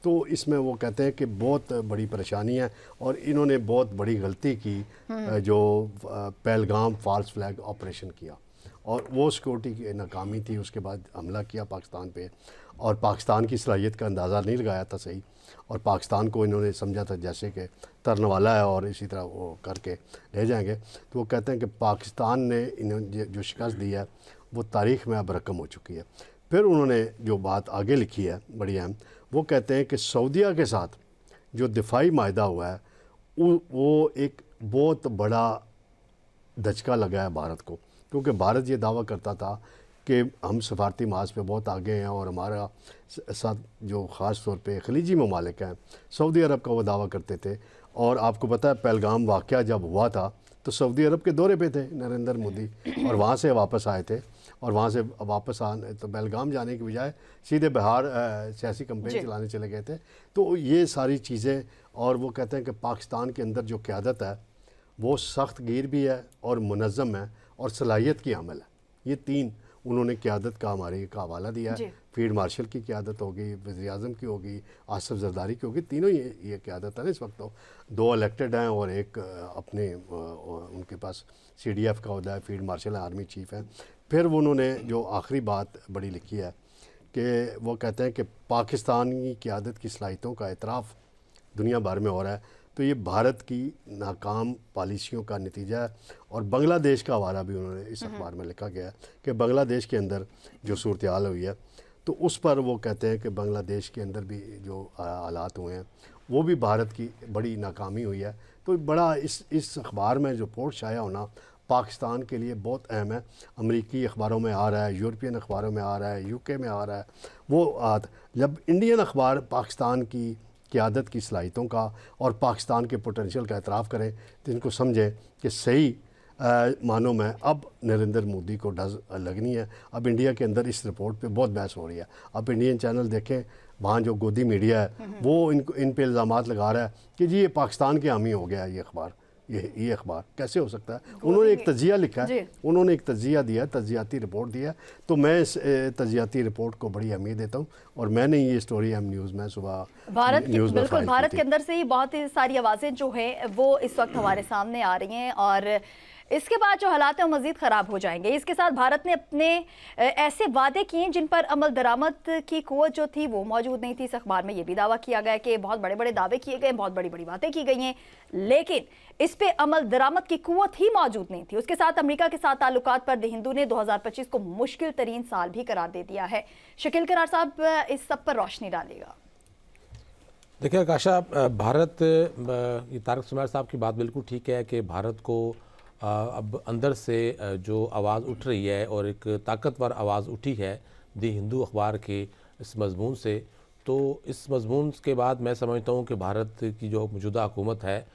तो इसमें वो कहते हैं कि बहुत बड़ी परेशानी है और इन्होंने बहुत बड़ी गलती की जो पहलगाम फॉल्स फ्लैग ऑपरेशन किया और वो सिक्योरिटी की नाकामी थी। उसके बाद हमला किया पाकिस्तान पे और पाकिस्तान की सलाहियत का अंदाज़ा नहीं लगाया था सही, और पाकिस्तान को इन्होंने समझा था जैसे कि तरन वाला है और इसी तरह वो करके ले जाएंगे। तो वो कहते हैं कि पाकिस्तान ने इन्होंने जो शिकस्त दी है वो तारीख़ में अब रकम हो चुकी है। फिर उन्होंने जो बात आगे लिखी है बड़ी अहम, वो कहते हैं कि सऊदीया के साथ जो दिफाई माहिदा हुआ है वो एक बहुत बड़ा धचका लगा है भारत को, क्योंकि भारत ये दावा करता था कि हम सफारती माज पे बहुत आगे हैं और हमारा साथ जो ख़ास तौर पे खलीजी ममालिक हैं, सऊदी अरब का वो दावा करते थे। और आपको पता है पहलगाम वाक़या जब हुआ था तो सऊदी अरब के दौरे पे थे नरेंद्र मोदी और वहाँ से वापस आए थे, और वहाँ से वापस आने तो पहलगाम जाने की बजाय सीधे बिहार सियासी कैंपेन चलाने चले गए थे। तो ये सारी चीज़ें, और वो कहते हैं कि पाकिस्तान के अंदर जो क़यादत है वो सख्त गिर भी है और मुनज़्ज़म है और सलाहियत की अमल है। ये तीन उन्होंने क़यादत का हमारे का हवाला दिया है। फील्ड मार्शल की क़यादत होगी, वज़ीर-ए-आज़म की होगी, आसिफ ज़रदारी की होगी, तीनों ये क़यादत है ना इस वक्त। तो 2 इलेक्टेड हैं और एक अपने उनके पास CDF का होता है, फील्ड मार्शल है, आर्मी चीफ़ है। फिर उन्होंने जो आखिरी बात बड़ी लिखी है कि वो कहते हैं कि पाकिस्तानी क़यादत की सलाहियतों का एतराफ़ दुनिया भर में हो रहा है, तो ये भारत की नाकाम पॉलिसियों का नतीजा है। और बांग्लादेश का हवाला भी उन्होंने इस अखबार में लिखा गया है कि बांग्लादेश के अंदर जो सूरत हाल हुई है, तो उस पर वो कहते हैं कि बांग्लादेश के अंदर भी जो हालात हुए हैं वो भी भारत की बड़ी नाकामी हुई है। तो बड़ा इस अखबार में जो रिपोर्ट शाया होना पाकिस्तान के लिए बहुत अहम है। अमरीकी अखबारों में आ रहा है, यूरोपियन अखबारों में आ रहा है, UK में आ रहा है। वो जब इंडियन अखबार पाकिस्तान की क़यादत की सलाहियतों का और पाकिस्तान के पोटेंशियल का एतराफ़ करें, तो इनको समझें कि सही मानों में अब नरेंद्र मोदी को डज लगनी है। अब इंडिया के अंदर इस रिपोर्ट पे बहुत बहस हो रही है। अब इंडियन चैनल देखें, वहाँ जो गोदी मीडिया है वो इन पे इल्ज़ामात लगा रहा है कि जी ये पाकिस्तान के हामी हो गया है ये अखबार। ये अखबार कैसे हो सकता है? उन्होंने एक तजिया लिखा है, उन्होंने एक तजिया दिया है, तजियाती रिपोर्ट दिया है। तो मैं इस तजियाती रिपोर्ट को बड़ी अहमियत देता हूँ और मैंने ये स्टोरी न्यूज़ में सुबह भारत की, न्यूज़ में बिल्कुल फाइल की भारत थी। के अंदर से ही बहुत ही सारी आवाज़ें जो हैं वो इस वक्त हमारे सामने आ रही हैं और इसके बाद जो हालात हैं वो मज़ीद ख़राब हो जाएंगे। इसके साथ भारत ने अपने ऐसे वादे किए जिन पर अमल दरामद की क़ुव्वत जो थी वो मौजूद नहीं थी। इस अखबार में ये भी दावा किया गया कि बहुत बड़े बड़े दावे किए गए, बहुत बड़ी बड़ी बातें की गई हैं, लेकिन इस पे अमल दरामद की क़ुव्वत ही मौजूद नहीं थी। उसके साथ अमेरिका के साथ ताल्लुकात पर द हिंदू ने 2025 को मुश्किल तरीन साल भी करार दे दिया है। शकील करार साहब इस सब पर रोशनी डालेगा। देखिए आकाशा, भारत, ये तारक सुमैर साहब की बात बिल्कुल ठीक है कि भारत को अब अंदर से जो आवाज़ उठ रही है और एक ताकतवर आवाज़ उठी है द हिंदू अखबार के इस मजमून से, तो इस मजमून के बाद मैं समझता हूँ कि भारत की जो मौजूदा हुकूमत है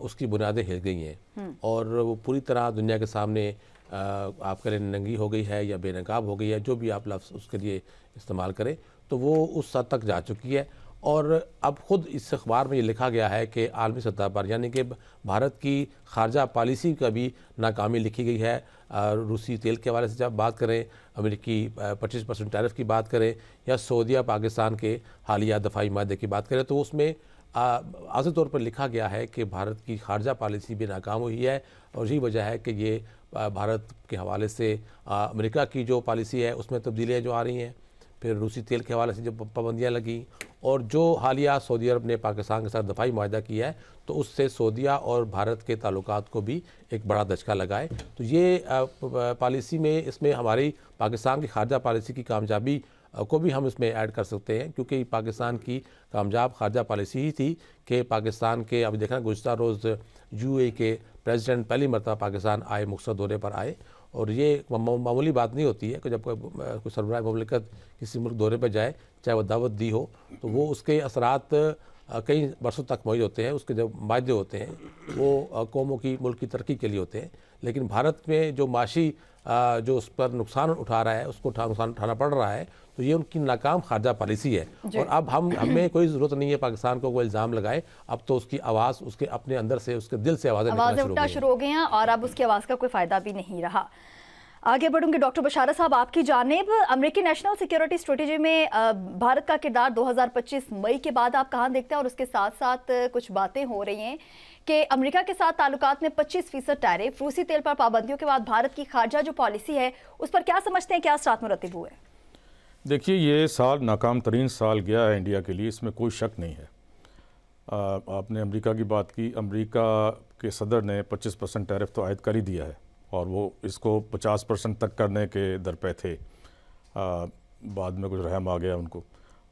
उसकी बुनियादें हिल गई हैं और वो पूरी तरह दुनिया के सामने आप करें नंगी हो गई है या बेनकाब हो गई है, जो भी आप लफ्ज़ उसके लिए इस्तेमाल करें, तो वो उस हद तक जा चुकी है। और अब ख़ुद इस अखबार में ये लिखा गया है कि आलमी सतह पर यानी कि भारत की खारजा पॉलिसी का भी नाकामी लिखी गई है। रूसी तेल के हवाले से जब बात करें, अमेरिकी 25% टैरिफ की बात करें या सऊदीया पाकिस्तान के हालिया दफाई मादे की बात करें, तो उसमें वाज़ेह तौर पर लिखा गया है कि भारत की खारजा पॉलिसी भी नाकाम हुई है और यही वजह है कि ये भारत के हवाले से अमेरिका की जो पॉलिसी है उसमें तब्दीलियाँ जो आ रही हैं, फिर रूसी तेल के हवाले से जो पाबंदियाँ लगी और जो हालिया सऊदी अरब ने पाकिस्तान के साथ दफाई माहिदा किया है, तो उससे सऊदीया और भारत के ताल्लुकात को भी एक बड़ा दचका लगा है। तो ये पॉलिसी में इसमें हमारी पाकिस्तान की खारजा पॉलिसी की कामयाबी को भी हम इसमें ऐड कर सकते हैं, क्योंकि पाकिस्तान की कामयाब खारजा पॉलिसी ही थी कि पाकिस्तान के, अभी देखना गुज़श्ता रोज़ UAE के प्रेसिडेंट पहली मरतबा पाकिस्तान आए, मुख्तसर दौरे पर आए, और ये मामूली बात नहीं होती है कि जब कोई सरबराह मुमलिकत किसी मुल्क दौरे पर जाए, चाहे वह दावत दी हो, तो वो उसके असरात कई बरसों तक मौजूद होते हैं। उसके जो मायदे होते हैं वो कौमों की, मुल्क की तरक्की के लिए होते हैं। लेकिन भारत में जो माशी जो उस पर नुकसान उठा रहा है, उसको नुकसान उठाना पड़ रहा है, तो ये उनकी नाकाम खारजा पॉलिसी है। और अब हमें कोई ज़रूरत नहीं है पाकिस्तान को कोई इल्ज़ाम लगाए, अब तो उसकी आवाज़ उसके अपने अंदर से, उसके दिल से आवाज़ें उठना शुरू हो गई हैं और अब उसकी आवाज़ का कोई फ़ायदा भी नहीं रहा। आगे बढ़ूंगे डॉक्टर बशारत साहब आपकी जानिब। अमेरिकी नेशनल सिक्योरिटी स्ट्रेटेजी में भारत का किरदार 2025 मई के बाद आप कहां देखते हैं? और उसके साथ साथ कुछ बातें हो रही हैं कि अमेरिका के साथ ताल्लुकात में 25% टैरिफ, रूसी तेल पर पाबंदियों के बाद भारत की खारजा जो पॉलिसी है उस पर क्या समझते हैं, क्या असरात मुरतब हुए? देखिए, ये साल नाकाम तरीन साल गया है इंडिया के लिए, इसमें कोई शक नहीं है। आपने अमेरिका की बात की, अमेरिका के सदर ने 25% टैरिफ तो आयद कर ही दिया है और वो इसको 50% तक करने के दर पे थे। बाद में कुछ रहम आ गया उनको,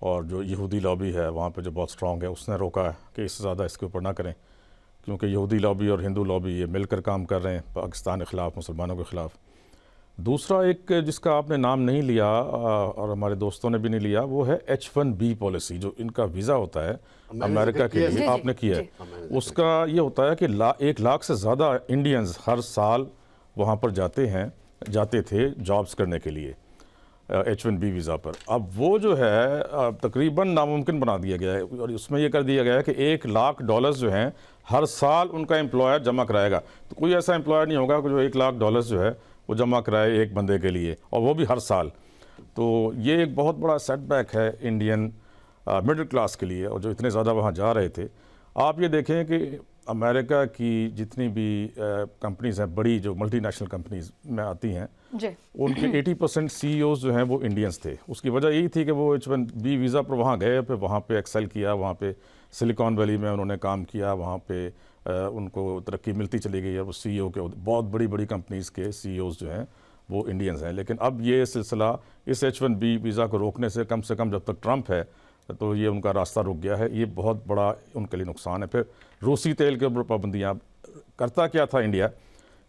और जो यहूदी लॉबी है वहाँ पे जो बहुत स्ट्रॉन्ग है, उसने रोका है कि इससे ज़्यादा इसके ऊपर ना करें, क्योंकि यहूदी लॉबी और हिंदू लॉबी ये मिलकर काम कर रहे हैं पाकिस्तान के ख़िलाफ़, मुसलमानों के ख़िलाफ़। दूसरा एक जिसका आपने नाम नहीं लिया और हमारे दोस्तों ने भी नहीं लिया, वो है H1B पॉलिसी, जो इनका वीज़ा होता है अमेरिका के लिए, आपने किया है। उसका ये होता है कि 1 लाख से ज़्यादा इंडियंस हर साल वहाँ पर जाते थे जॉब्स करने के लिए H1B वीज़ा पर। अब वो जो है तकरीबन नामुमकिन बना दिया गया है और उसमें ये कर दिया गया है कि $1 लाख जो हैं हर साल उनका एम्प्लॉयर जमा कराएगा। तो कोई ऐसा एम्प्लॉयर नहीं होगा जो $1 लाख जो है वो जमा कराए एक बंदे के लिए, और वो भी हर साल। तो ये एक बहुत बड़ा सेटबैक है इंडियन मिडिल क्लास के लिए, और जो इतने ज़्यादा वहाँ जा रहे थे। आप ये देखें कि अमेरिका की जितनी भी कंपनीज़ हैं, बड़ी जो मल्टीनेशनल कंपनीज़ में आती हैं, जी उनके 80% CEOs जो हैं वो इंडियंस थे। उसकी वजह यही थी कि वो H1B वीज़ा पर वहाँ गए, फिर वहाँ पे एक्सेल किया, वहाँ पे सिलिकॉन वैली में उन्होंने काम किया, वहाँ पे उनको तरक्की मिलती चली गई, और वो CEO के बहुत बड़ी बड़ी कंपनीज़ के CEOs जो हैं वो इंडियंस हैं। लेकिन अब ये सिलसिला इस H1B वीज़ा को रोकने से कम जब तक ट्रंप है, तो ये उनका रास्ता रुक गया है। ये बहुत बड़ा उनके लिए नुकसान है। फिर रूसी तेल के ऊपर पाबंदियाँ, करता क्या था इंडिया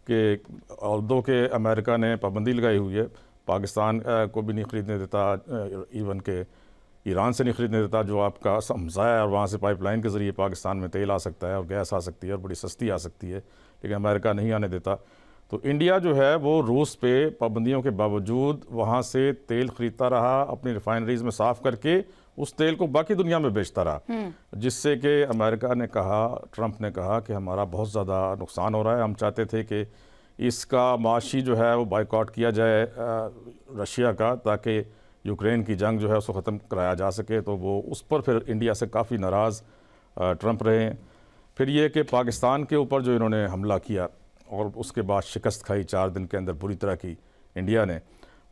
कि ऑल्दो के अमेरिका ने पाबंदी लगाई हुई है, पाकिस्तान को भी नहीं ख़रीदने देता, इवन के ईरान से नहीं ख़रीदने देता जो आपका हमसाया है, और वहाँ से पाइपलाइन के ज़रिए पाकिस्तान में तेल आ सकता है और गैस आ सकती है और बड़ी सस्ती आ सकती है, लेकिन अमेरिका नहीं आने देता। तो इंडिया जो है वो रूस पे पाबंदियों के बावजूद वहाँ से तेल ख़रीदता रहा, अपनी रिफाइनरीज़ में साफ़ करके उस तेल को बाकी दुनिया में बेचता रहा, जिससे कि अमेरिका ने कहा, ट्रंप ने कहा कि हमारा बहुत ज़्यादा नुकसान हो रहा है। हम चाहते थे कि इसका माशी जो है वो बाइकआउट किया जाए रशिया का, ताकि यूक्रेन की जंग जो है उसको ख़त्म कराया जा सके। तो वो उस पर फिर इंडिया से काफ़ी नाराज़ ट्रंप रहे। फिर ये कि पाकिस्तान के ऊपर जो इन्होंने हमला किया और उसके बाद शिकस्त खाई 4 दिन के अंदर बुरी तरह की इंडिया ने,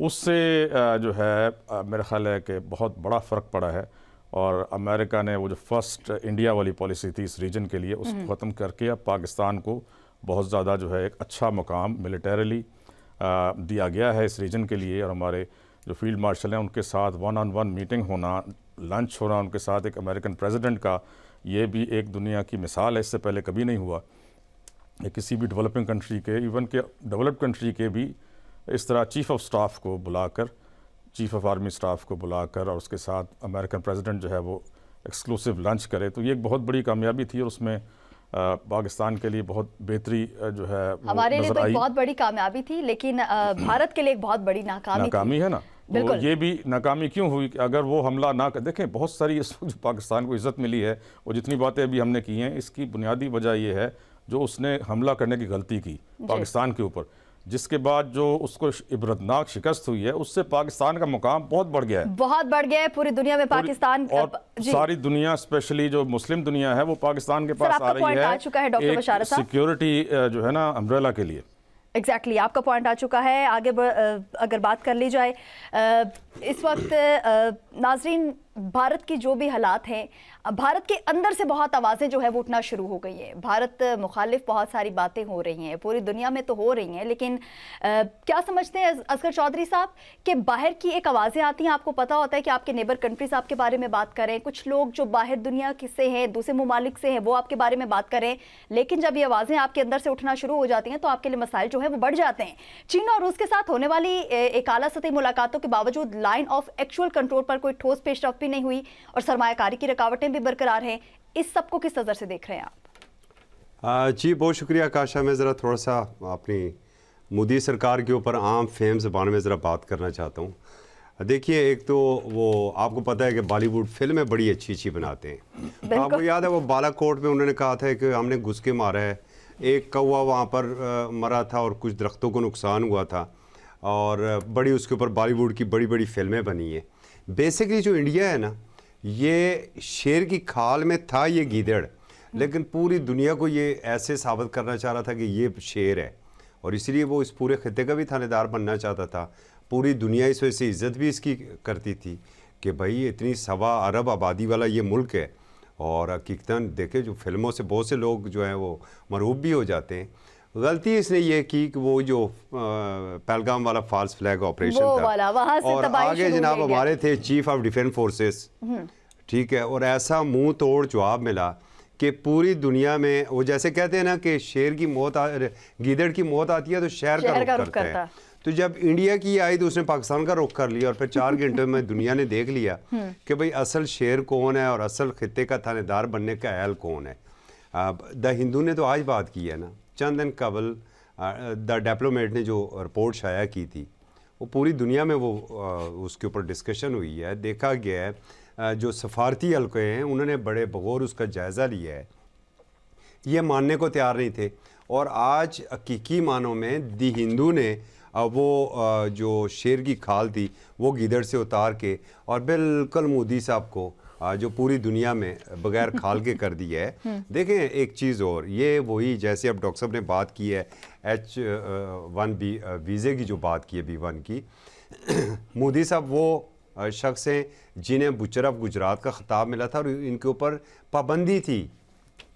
उससे जो है मेरा ख़्याल है कि बहुत बड़ा फ़र्क पड़ा है। और अमेरिका ने वो जो फर्स्ट इंडिया वाली पॉलिसी थी इस रीजन के लिए, उसको ख़त्म करके अब पाकिस्तान को बहुत ज़्यादा जो है एक अच्छा मुकाम मिलिटरीली दिया गया है इस रीजन के लिए। और हमारे जो फील्ड मार्शल हैं उनके साथ 1-on-1 मीटिंग होना, लंच होना उनके साथ एक अमेरिकन प्रेसिडेंट का, ये भी एक दुनिया की मिसाल है। इससे पहले कभी नहीं हुआ किसी भी डेवलपिंग कंट्री के, इवन के डेवलप्ड कंट्री के भी इस तरह चीफ़ ऑफ स्टाफ को बुलाकर, चीफ़ ऑफ आर्मी स्टाफ को बुलाकर और उसके साथ अमेरिकन प्रेसिडेंट जो है वो एक्सक्लूसिव लंच करे। तो ये एक बहुत बड़ी कामयाबी थी और उसमें पाकिस्तान के लिए बहुत बेहतरी जो है हमारे लिए तो एक बहुत बड़ी कामयाबी थी, लेकिन भारत के लिए एक बहुत बड़ी नाकामी है ना। तो ये भी नाकामी क्यों हुई कि अगर वो हमला ना कर, देखें बहुत सारी इस वक्त पाकिस्तान को इज़्ज़त मिली है और जितनी बातें अभी हमने की हैं, इसकी बुनियादी वजह ये है जो उसने हमला करने की गलती की पाकिस्तान के ऊपर, जिसके बाद जो उसको इबरतनाक शिकस्त हुई है, उससे पाकिस्तान का मुकाम बहुत बढ़ गया है, बहुत बढ़ गया है पूरी दुनिया में पाकिस्तान। और सारी दुनिया, स्पेशली जो मुस्लिम दुनिया है, वो पाकिस्तान के पास आ रही है एक सिक्योरिटी जो है ना अम्ब्रेला के लिए। एग्जैक्टली आपका पॉइंट आ चुका है। आगे अगर बात कर ली जाए, इस वक्त नाजरीन भारत की जो भी हालात हैं, भारत के अंदर से बहुत आवाज़ें जो है वो उठना शुरू हो गई हैं। भारत मुखालिफ बहुत सारी बातें हो रही हैं, पूरी दुनिया में तो हो रही हैं, लेकिन क्या समझते हैं असगर चौधरी साहब कि बाहर की एक आवाज़ें आती हैं, आपको पता होता है कि आपके नेबर कंट्रीज आपके बारे में बात करें, कुछ लोग जो बाहर दुनिया से हैं, दूसरे ममालिक से हैं, वो आपके बारे में बात करें, लेकिन जब ये आवाज़ें आपके अंदर से उठना शुरू हो जाती हैं तो आपके लिए मसाइल जो है वो बढ़ जाते हैं। चीन और रूस के साथ होने वाली एक आला सतही मुलाकातों के बावजूद लाइन ऑफ एक्चुअल कंट्रोल पर कोई ठोस पेशरफ्त भी नहीं हुई और सरमायाकारी की रुकावटें भी बरकरार हैं। इस सब को किस नज़र से देख रहे हैं आप? जी बहुत शुक्रिया काशा। मैं ज़रा थोड़ा सा अपनी मोदी सरकार के ऊपर आम फेम ज़बान में ज़रा बात करना चाहता हूँ। देखिए, एक तो वो आपको पता है कि बॉलीवुड फिल्में बड़ी अच्छी बनाते हैं। आपको याद है वो बालाकोट में उन्होंने कहा था कि हमने घुस के मारा है, एक कौवा वहाँ पर मरा था और कुछ दरख्तों को नुकसान हुआ था, और बड़ी उसके ऊपर बॉलीवुड की बड़ी बड़ी फिल्में बनी हैं। बेसिकली जो इंडिया है ना, ये शेर की खाल में था ये गीदड़, लेकिन पूरी दुनिया को ये ऐसे साबित करना चाह रहा था कि ये शेर है, और इसलिए वो इस पूरे खित्ते का भी थानेदार बनना चाहता था। पूरी दुनिया इस वजह से इज़्ज़त भी इसकी करती थी कि भाई इतनी 1.25 अरब आबादी वाला ये मुल्क है, और हकीकतन देखे जो फिल्मों से बहुत से लोग जो हैं वो मरूब भी हो जाते हैं। गलती इसने ये की कि वो जो पहलगाम वाला फॉल्स फ्लैग ऑपरेशन था, और आगे जनाब हमारे थे चीफ ऑफ डिफेंस फोर्सेस, ठीक है, और ऐसा मुंह तोड़ जवाब मिला कि पूरी दुनिया में वो जैसे कहते हैं ना कि शेर की मौत गीदड़ की मौत आती है तो शहर का रुख करता है। तो जब इंडिया की आई तो उसने पाकिस्तान का रुख कर लिया, और फिर 4 घंटे में दुनिया ने देख लिया कि भाई असल शेर कौन है और असल खित्ते का थानेदार बनने का अहल कौन है। द हिंदू ने तो आज बात की है ना, चंद दिन कबल द डिप्लोमेट ने जो रिपोर्ट शाया की थी, वो पूरी दुनिया में वो उसके ऊपर डिस्कशन हुई है, देखा गया है। जो सफारती हल्के हैं उन्होंने बड़े बगौर उसका जायज़ा लिया है, ये मानने को तैयार नहीं थे। और आज हकीकी मानों में दी हिंदू ने वो जो शेर की खाल थी वो गीदड़ से उतार के और बिल्कुल मोदी साहब को जो पूरी दुनिया में बगैर खाल के कर दिया है। देखें एक चीज़ और, ये वही जैसे अब डॉक्टर साहब ने बात की है H1B वीज़े की जो बात की है B1 की, मोदी साहब वो शख्स हैं जिन्हें बुचर ऑफ गुजरात का खिताब मिला था और इनके ऊपर पाबंदी थी।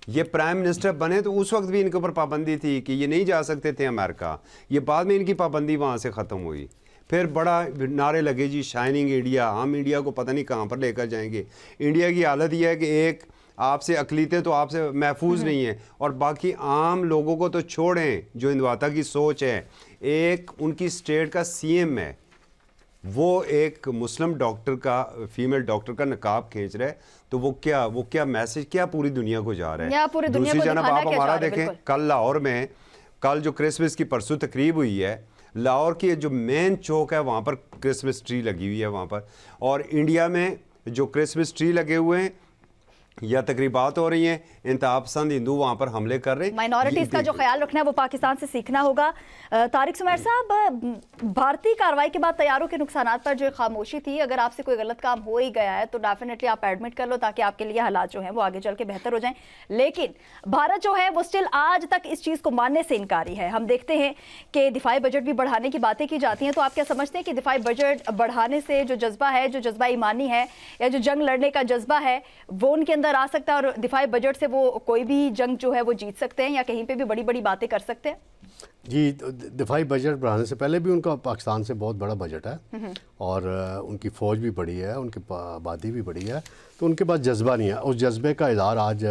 ये प्राइम मिनिस्टर बने तो उस वक्त भी इनके ऊपर पाबंदी थी कि ये नहीं जा सकते थे अमेरिका। ये बाद में इनकी पाबंदी वहाँ से ख़त्म हुई। फिर बड़ा नारे लगे जी शाइनिंग इंडिया, हम इंडिया को पता नहीं कहाँ पर लेकर जाएंगे। इंडिया की हालत यह है कि एक आपसे अकलीतें तो आपसे महफूज नहीं है और बाकी आम लोगों को तो छोड़ें जो इंदवाता की सोच है। एक उनकी स्टेट का CM है, वो एक मुस्लिम डॉक्टर का, फीमेल डॉक्टर का नकाब खींच रहे, तो वो क्या मैसेज क्या पूरी दुनिया को जा रहा है। दूसरी जानब आप हमारा देखें, कल लाहौर में कल जो क्रिसमस की परसों तकरीब हुई है, लाहौर की जो मेन चौक है वहाँ पर क्रिसमस ट्री लगी हुई है वहाँ पर, और इंडिया में जो क्रिसमस ट्री लगे हुए हैं या तकरीबात हो रही हैं, इंतहा पसंद हिंदू वहाँ पर हमले कर रहे हैं। माइनॉरिटीज का जो ख्याल रखना है वो पाकिस्तान से सीखना होगा। तारिक सुमैर साहब, भारतीय कार्रवाई के बाद तैयारों के नुकसानात पर जो खामोशी थी, अगर आपसे कोई गलत काम हो ही गया है तो डेफिनेटली आप एडमिट कर लो ताकि आपके लिए हालात जो हैं वो आगे चल के बेहतर हो जाएं। लेकिन भारत जो है वो स्टिल आज तक इस चीज़ को मानने से इनकारी है। हम देखते हैं कि दिफाई बजट भी बढ़ाने की बातें की जाती हैं, तो आप क्या समझते हैं कि दिफाई बजट बढ़ाने से जो जज्बा है, जो जज्बा ईमानी है या जो जंग लड़ने का जज्बा है वो उनके अंदर आ सकता है और दिफाई बजट से वो कोई भी जंग जो है वो जीत सकते हैं या कहीं पे भी बड़ी बड़ी बातें कर सकते हैं? जी, दिफाई बजट बढ़ाने से पहले भी उनका पाकिस्तान से बहुत बड़ा बजट है और उनकी फ़ौज भी बड़ी है, उनकी आबादी भी बड़ी है, तो उनके पास जज्बा नहीं है। उस जज्बे का इज़हार आज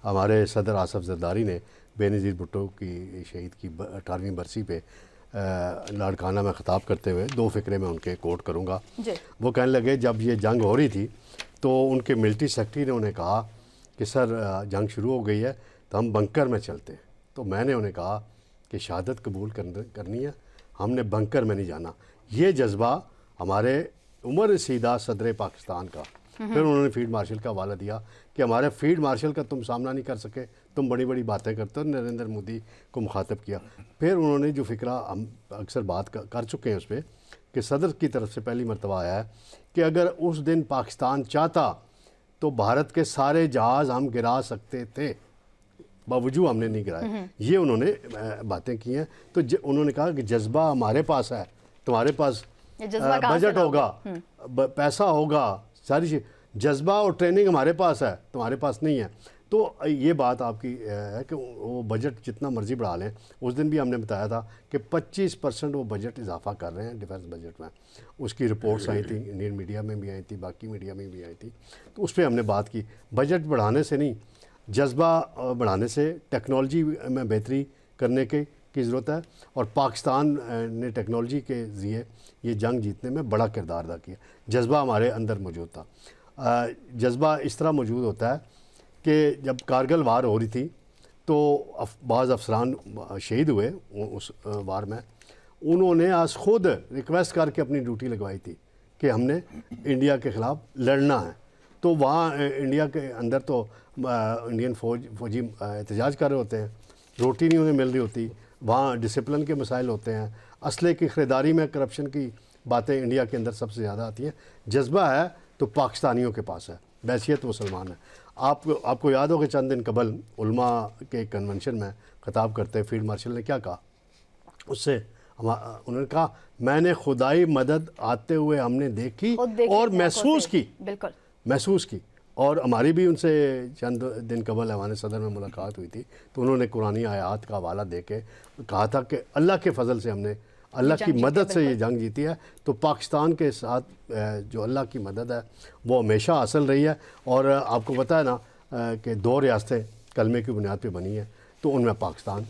हमारे सदर आसफ जरदारी ने बेनज़ीर भुट्टो की शहीद की 18वीं बरसी पे लाड़काना में ख़िताब करते हुए, दो फिक्रे में उनके कोट करूँगा। वो कहने लगे जब ये जंग हो रही थी तो उनके मिलिट्री सेक्रेटरी ने उन्हें कहा कि सर जंग शुरू हो गई है तो हम बंकर में चलते हैं। तो मैंने उन्हें कहा कि शहादत कबूल करनी है, हमने बंकर में नहीं जाना। ये जज्बा हमारे उमर रसीदा सदर पाकिस्तान का, फिर उन्होंने फील्ड मार्शल का हवाला दिया कि हमारे फील्ड मार्शल का तुम सामना नहीं कर सके, तुम बड़ी बड़ी बातें करते हो, नरेंद्र मोदी को मुखातब किया। फिर उन्होंने जो फिक्रा हम अक्सर बात कर चुके हैं उस पर कि सदर की तरफ से पहली मरतबा आया है कि अगर उस दिन पाकिस्तान चाहता तो भारत के सारे जहाज़ हम गिरा सकते थे, बावजूद हमने नहीं गिराए। ये उन्होंने बातें की हैं। तो उन्होंने कहा कि जज्बा हमारे पास है, तुम्हारे पास बजट होगा, पैसा होगा, सारी चीज़, जज्बा और ट्रेनिंग हमारे पास है, तुम्हारे पास नहीं है। तो ये बात आपकी है कि वो बजट जितना मर्जी बढ़ा लें। उस दिन भी हमने बताया था कि 25% वो बजट इजाफा कर रहे हैं डिफेंस बजट में। उसकी रिपोर्ट्स आई थी, इंडियन मीडिया में भी आई थी, बाकी मीडिया में भी आई थी, तो उस पर हमने बात की। बजट बढ़ाने से नहीं, जज्बा बढ़ाने से टेक्नोलॉजी में बेहतरी करने की ज़रूरत है और पाकिस्तान ने टेक्नोलॉजी के ज़रिए ये जंग जीतने में बड़ा किरदार अदा किया। जज्बा हमारे अंदर मौजूद था। जज्बा इस तरह मौजूद होता है कि जब कारगिल वार हो रही थी तो बाज़ अफसरान शहीद हुए उस वार में, उन्होंने आज खुद रिक्वेस्ट करके अपनी ड्यूटी लगवाई थी कि हमने इंडिया के ख़िलाफ़ लड़ना है। तो वहाँ इंडिया के अंदर तो इंडियन फौजी एहतजाज कर रहे होते हैं, रोटी नहीं उन्हें मिल रही होती, वहाँ डिसिप्लिन के मसाइल होते हैं, असले की ख़रीदारी में करप्शन की बातें इंडिया के अंदर सबसे ज़्यादा आती हैं। जज्बा है तो पाकिस्तानियों के पास है, बैसियत मुसलमान है। आपको याद हो कि चंद दिन कबल उलमा के कन्वेंशन में खिताब करते फील्ड मार्शल ने क्या कहा, उससे उन्होंने कहा मैंने खुदाई मदद आते हुए हमने देखी और महसूस की और हमारी भी उनसे चंद दिन कबल हमारे सदर में मुलाकात हुई थी, तो उन्होंने कुरानी आयात का हवाला दे के कहा था कि अल्लाह के फजल से हमने अल्लाह की मदद से ये जंग जीती है। तो पाकिस्तान के साथ जो अल्लाह की मदद है वो हमेशा हासिल रही है। और आपको पता है ना कि 2 रियासतें कलमे की बुनियाद पे बनी हैं, तो उनमें पाकिस्तान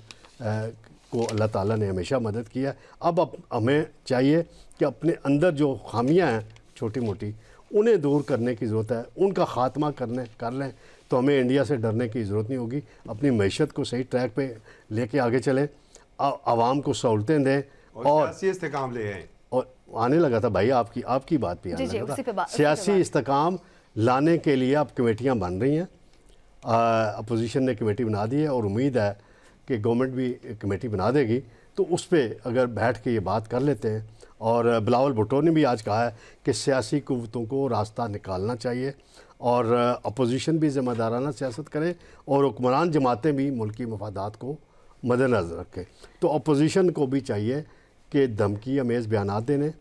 को अल्लाह ताला ने हमेशा मदद की है। अब हमें चाहिए कि अपने अंदर जो खामियां हैं छोटी मोटी, उन्हें दूर करने की ज़रूरत है, उनका ख़ात्मा कर लें तो हमें इंडिया से डरने की ज़रूरत नहीं होगी। अपनी मईशत को सही ट्रैक पे लेके आगे चलें, आवाम को सहूलतें दें और इस्तेकाम ले आए। और आने लगा था भाई आपकी बात भी आने लगा था। सियासी इस्तेकाम लाने के लिए अब कमेटियाँ बन रही हैं, अपोजिशन ने कमेटी बना दी है और उम्मीद है कि गवर्नमेंट भी कमेटी बना देगी तो उस पर अगर बैठ के ये बात कर लेते हैं, और बिलावल भुट्टो ने भी आज कहा है कि सियासी कुव्वतों को रास्ता निकालना चाहिए और अपोजिशन भी ज़िम्मेदाराना सियासत करे और हुक्मरान जमातें भी मुल्की मफादात को मद्देनज़र रखें। तो अपोजिशन को भी चाहिए कि धमकी अमेज़ बयानात देने,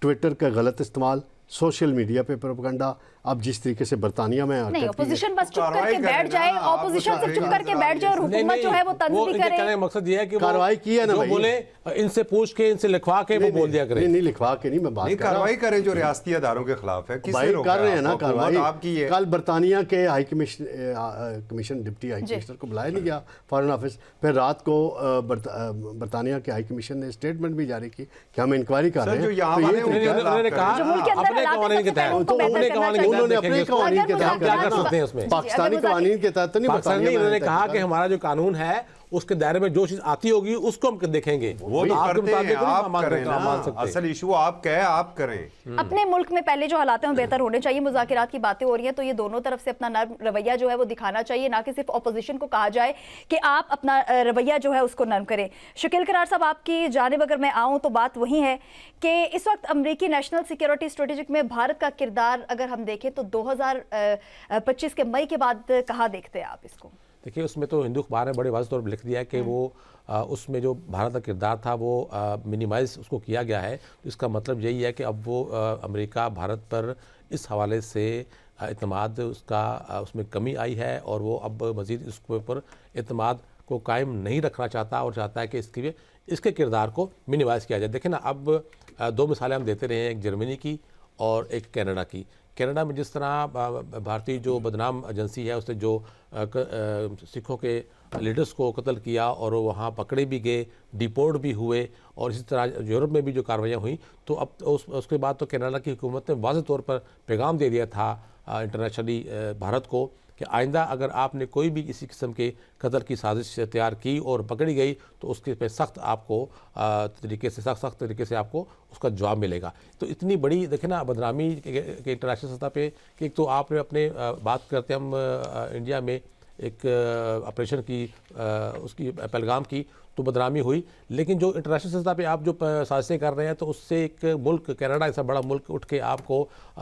ट्विटर का गलत इस्तेमाल, सोशल मीडिया पे प्रोपेगेंडा, अब जिस तरीके से बरतानिया में नहीं, हरकत की है। ऑपोजिशन बस चुप कार्रवाई करके बैठ करें जाए, ना, आप ऑपोजिशन सिर्फ चुप करके बैठ जाए और नहीं, हुकूमत जो है वो तंज भी इनके करे। कहने का मकसद ये है कि वो कार्रवाई की है ना जो भाई। बोले इनसे पूछ के, इनसे लिखवा के वो बोल दिया करें। नहीं लिखवा के नहीं, मैं बात नहीं, कर रहा हूं। कार्रवाई करें जो रियासती अदारों के खिलाफ है। किसने भाई रोका कर रहे हैं ना आपको? हुकूमत कार्रवाई। आपकी है। कल बरतानिया के high commission deputy high commissioner को बुलाया नहीं गया फॉरेन ऑफिस, फिर रात को बरतानिया के हाई कमीशन ने स्टेटमेंट भी जारी की कि हम इंक्वायरी कर रहे सर, हैं। जो यहाँ तो ये वाले तो उनके क्या- खिलाफ उन्होंने कहा जो मुल्क के अंदर अपने हालात है, कवानीन के सबसे पहले तहत, उनको बेहतर अपने करना कवानीन के चाहिए। उन्होंने तहत अपने देखेंगे। कवानीन के अगर तहत क्या करना कर ना। सकते हैं उसमें? पाकिस्तानी अगर कवानीन के तहत तो नहीं, पाकिस्तान बरतानिया नहीं, में उन्होंने तहत कहा करना। कि हमारा जो कानून है उसके दायरे में जो चीज आती होगी उसको हम देखेंगे। वो तो आपके करते हैं, मुताबिक आप मान करें ना। मान सकते हैं। असल इशू आप कहे, आप करें। अपने मुल्क में पहले जो हालात हैं वो बेहतर होने चाहिए। मुज़ाकिरात की बातें हो रही हैं तो ये दोनों तरफ से अपना नर्म रवैया जो है वो दिखाना चाहिए, ना कि सिर्फ ऑपोजिशन को कहा जाए कि आप अपना रवैया जो है उसको नर्म करें। शकील करार साहब, आपकी जानिब अगर मैं आऊँ तो बात वही है कि इस वक्त अमरीकी नेशनल सिक्योरिटी स्ट्रेटेजिक में भारत का किरदार अगर हम देखें तो 2025 के मई के बाद कहाँ देखते हैं आप इसको? देखिए, उसमें तो हिंदू अखबार ने बड़े वाज़ेह तौर पर लिख दिया है कि वो उसमें जो भारत का किरदार था वो मिनिमाइज़ उसको किया गया है। तो इसका मतलब यही है कि अब वो अमेरिका भारत पर इस हवाले से एतमाद उसका उसमें कमी आई है और वो अब मज़ीद इसके ऊपर एतमाद को कायम नहीं रखना चाहता और चाहता है कि इसके किरदार को मिनिमाइज़ किया जाए। देखिए ना, अब दो मिसालें हम देते रहे हैं, एक जर्मनी की और एक कनाडा की। कनाडा में जिस तरह भारतीय जो बदनाम एजेंसी है उसने जो सिखों के लीडर्स को कत्ल किया और वहाँ पकड़े भी गए, डिपोर्ट भी हुए, और इसी तरह यूरोप में भी जो कार्रवाइयाँ हुई, तो अब उसके बाद तो कनाडा की हुकूमत ने वाज़ेह तौर पर पैगाम दे दिया था इंटरनेशनली भारत को कि आइंदा अगर आपने कोई भी किसी किस्म के कत्ल की साजिश तैयार की और पकड़ी गई तो उसके पे सख्त आपको सख्त तरीके से आपको उसका जवाब मिलेगा। तो इतनी बड़ी देखें ना बदनामी के इंटरनेशनल सतह पे कि एक तो आपने अपने बात करते हम इंडिया में एक ऑपरेशन की उसकी पहलगाम की तो बदनामी हुई, लेकिन जो इंटरनेशनल सतह पे आप जो साजिशें कर रहे हैं तो उससे एक मुल्क कनाडा ऐसा बड़ा मुल्क उठ के आपको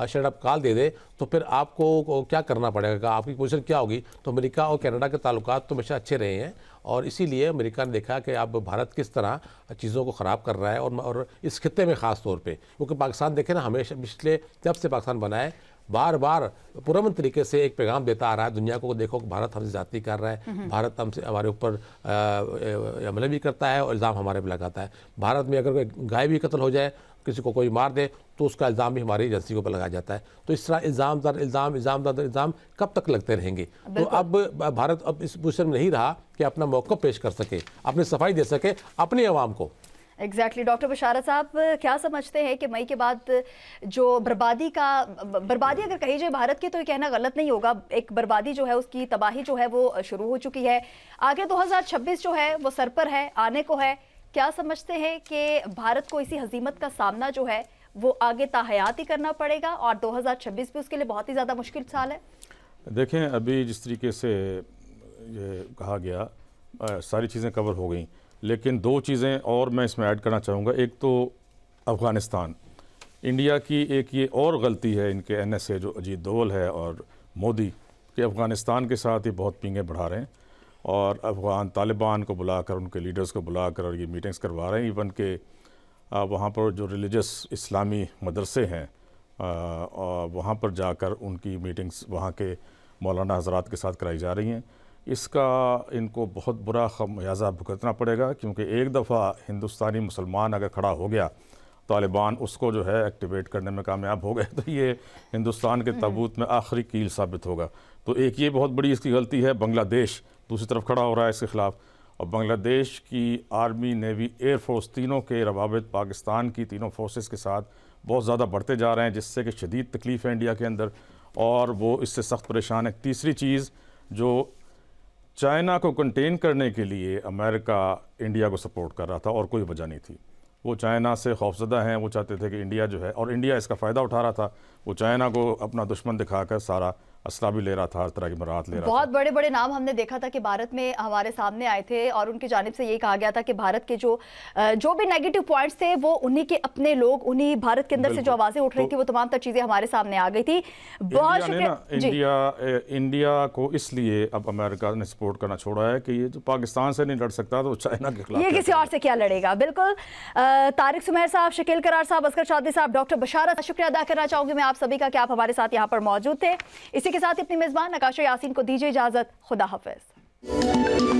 शट अप कॉल दे दे तो फिर आपको क्या करना पड़ेगा, आपकी पोजीशन क्या होगी? तो अमेरिका और कनाडा के ताल्लुकात तो हमेशा अच्छे रहे हैं और इसीलिए अमेरिका ने देखा कि अब भारत किस तरह चीज़ों को ख़राब कर रहा है और इस खित्ते में ख़ास तौर पर, क्योंकि पाकिस्तान देखें ना, हमेशा पिछले जब से पाकिस्तान बना है बार बार पुरअमन तरीके से एक पैगाम देता आ रहा है दुनिया को, देखो भारत हमसे ज़्यादती कर रहा है, भारत हमसे हमारे ऊपर हमले भी करता है और इल्ज़ाम हमारे पर लगाता है। भारत में अगर कोई गाय भी कत्ल हो जाए, किसी को कोई मार दे तो उसका इल्ज़ाम भी हमारी एजेंसी के ऊपर लगाया जाता है। तो इस तरह इल्ज़ाम दर इल्ज़ाम कब तक लगते रहेंगे? तो अब भारत अब इस पोजीशन में नहीं रहा कि अपना मौक़िफ़ पेश कर सके, अपनी सफाई दे सके अपनी आवाम को। एग्जैक्टली डॉक्टर बशारत साहब, क्या समझते हैं कि मई के बाद जो बर्बादी अगर कही जाए भारत की तो ये कहना गलत नहीं होगा, एक बर्बादी जो है उसकी तबाही जो है वो शुरू हो चुकी है, आगे 2026 जो है वो सर पर है, आने को है। क्या समझते हैं कि भारत को इसी हजीमत का सामना जो है वो आगे ताहयात ही करना पड़ेगा और 2026 भी उसके लिए बहुत ही ज़्यादा मुश्किल साल है? देखें, अभी जिस तरीके से ये कहा गया सारी चीज़ें कवर हो गई, लेकिन दो चीज़ें और मैं इसमें ऐड करना चाहूँगा। एक तो अफ़गानिस्तान, इंडिया की एक ये और गलती है इनके NSA जो अजीत डोवल है और मोदी कि अफ़गानिस्तान के साथ ये बहुत पींगे बढ़ा रहे हैं और अफ़गान तालिबान को बुलाकर, उनके लीडर्स को बुलाकर और ये मीटिंग्स करवा रहे हैं। इवन के वहाँ पर जो रिलीजियस इस्लामी मदरसे हैं वहाँ पर जाकर उनकी मीटिंग्स वहाँ के मौलाना हज़रात के साथ कराई जा रही हैं। इसका इनको बहुत बुरा खमियाजा भुगतना पड़ेगा, क्योंकि एक दफ़ा हिंदुस्तानी मुसलमान अगर खड़ा हो गया, तालिबान उसको जो है एक्टिवेट करने में कामयाब हो गए तो ये हिंदुस्तान के ताबूत में आखिरी कील साबित होगा। तो एक ये बहुत बड़ी इसकी गलती है। बांग्लादेश दूसरी तरफ खड़ा हो रहा है इसके ख़िलाफ़, और बांग्लादेश की आर्मी, नेवी, एयर फोर्स तीनों के रवाबित पाकिस्तान की तीनों फोर्सेस के साथ बहुत ज़्यादा बढ़ते जा रहे हैं, जिससे कि शदीद तकलीफ़ है इंडिया के अंदर और वो इससे सख्त परेशान है। तीसरी चीज़, जो चाइना को कंटेन करने के लिए अमेरिका इंडिया को सपोर्ट कर रहा था और कोई वजह नहीं थी। वो चाइना से खौफजदा हैं, वो चाहते थे कि इंडिया जो है, और इंडिया इसका फ़ायदा उठा रहा था, वो चाइना को अपना दुश्मन दिखाकर सारा असला भी ले रहा था, हर तरह की बरात ले रहा था। बहुत बड़े बड़े नाम हमने देखा था कि भारत में हमारे सामने आए थे और उनकी जानिब से यही कहा गया था कि भारत के जो भी नेगेटिव पॉइंट्स थे वो उन्हीं के अपने लोग, उन्हीं भारत के अंदर से जो आवाजें उठ रही थी वो तमाम तर चीजें हमारे सामने आ गई थी। बहुत शुक्रिया। इंडिया को इसलिए अब अमेरिका ने सपोर्ट करना छोड़ा है कि ये जो पाकिस्तान से नहीं लड़ सकता तो चाइना के खिलाफ ये किसी और से क्या लड़ेगा। बिल्कुल। तारिक सुमेर साहब, शकील करार साहब, असगर चादरी साहब, डॉक्टर बशारत, शुक्रिया अदा करना चाहूंगी मैं आप सभी का कि आप हमारे साथ यहाँ पर मौजूद थे। इसी के साथ अपनी मेजबान नकाशा यासीन को दीजिए इजाजत। खुदा हाफिज।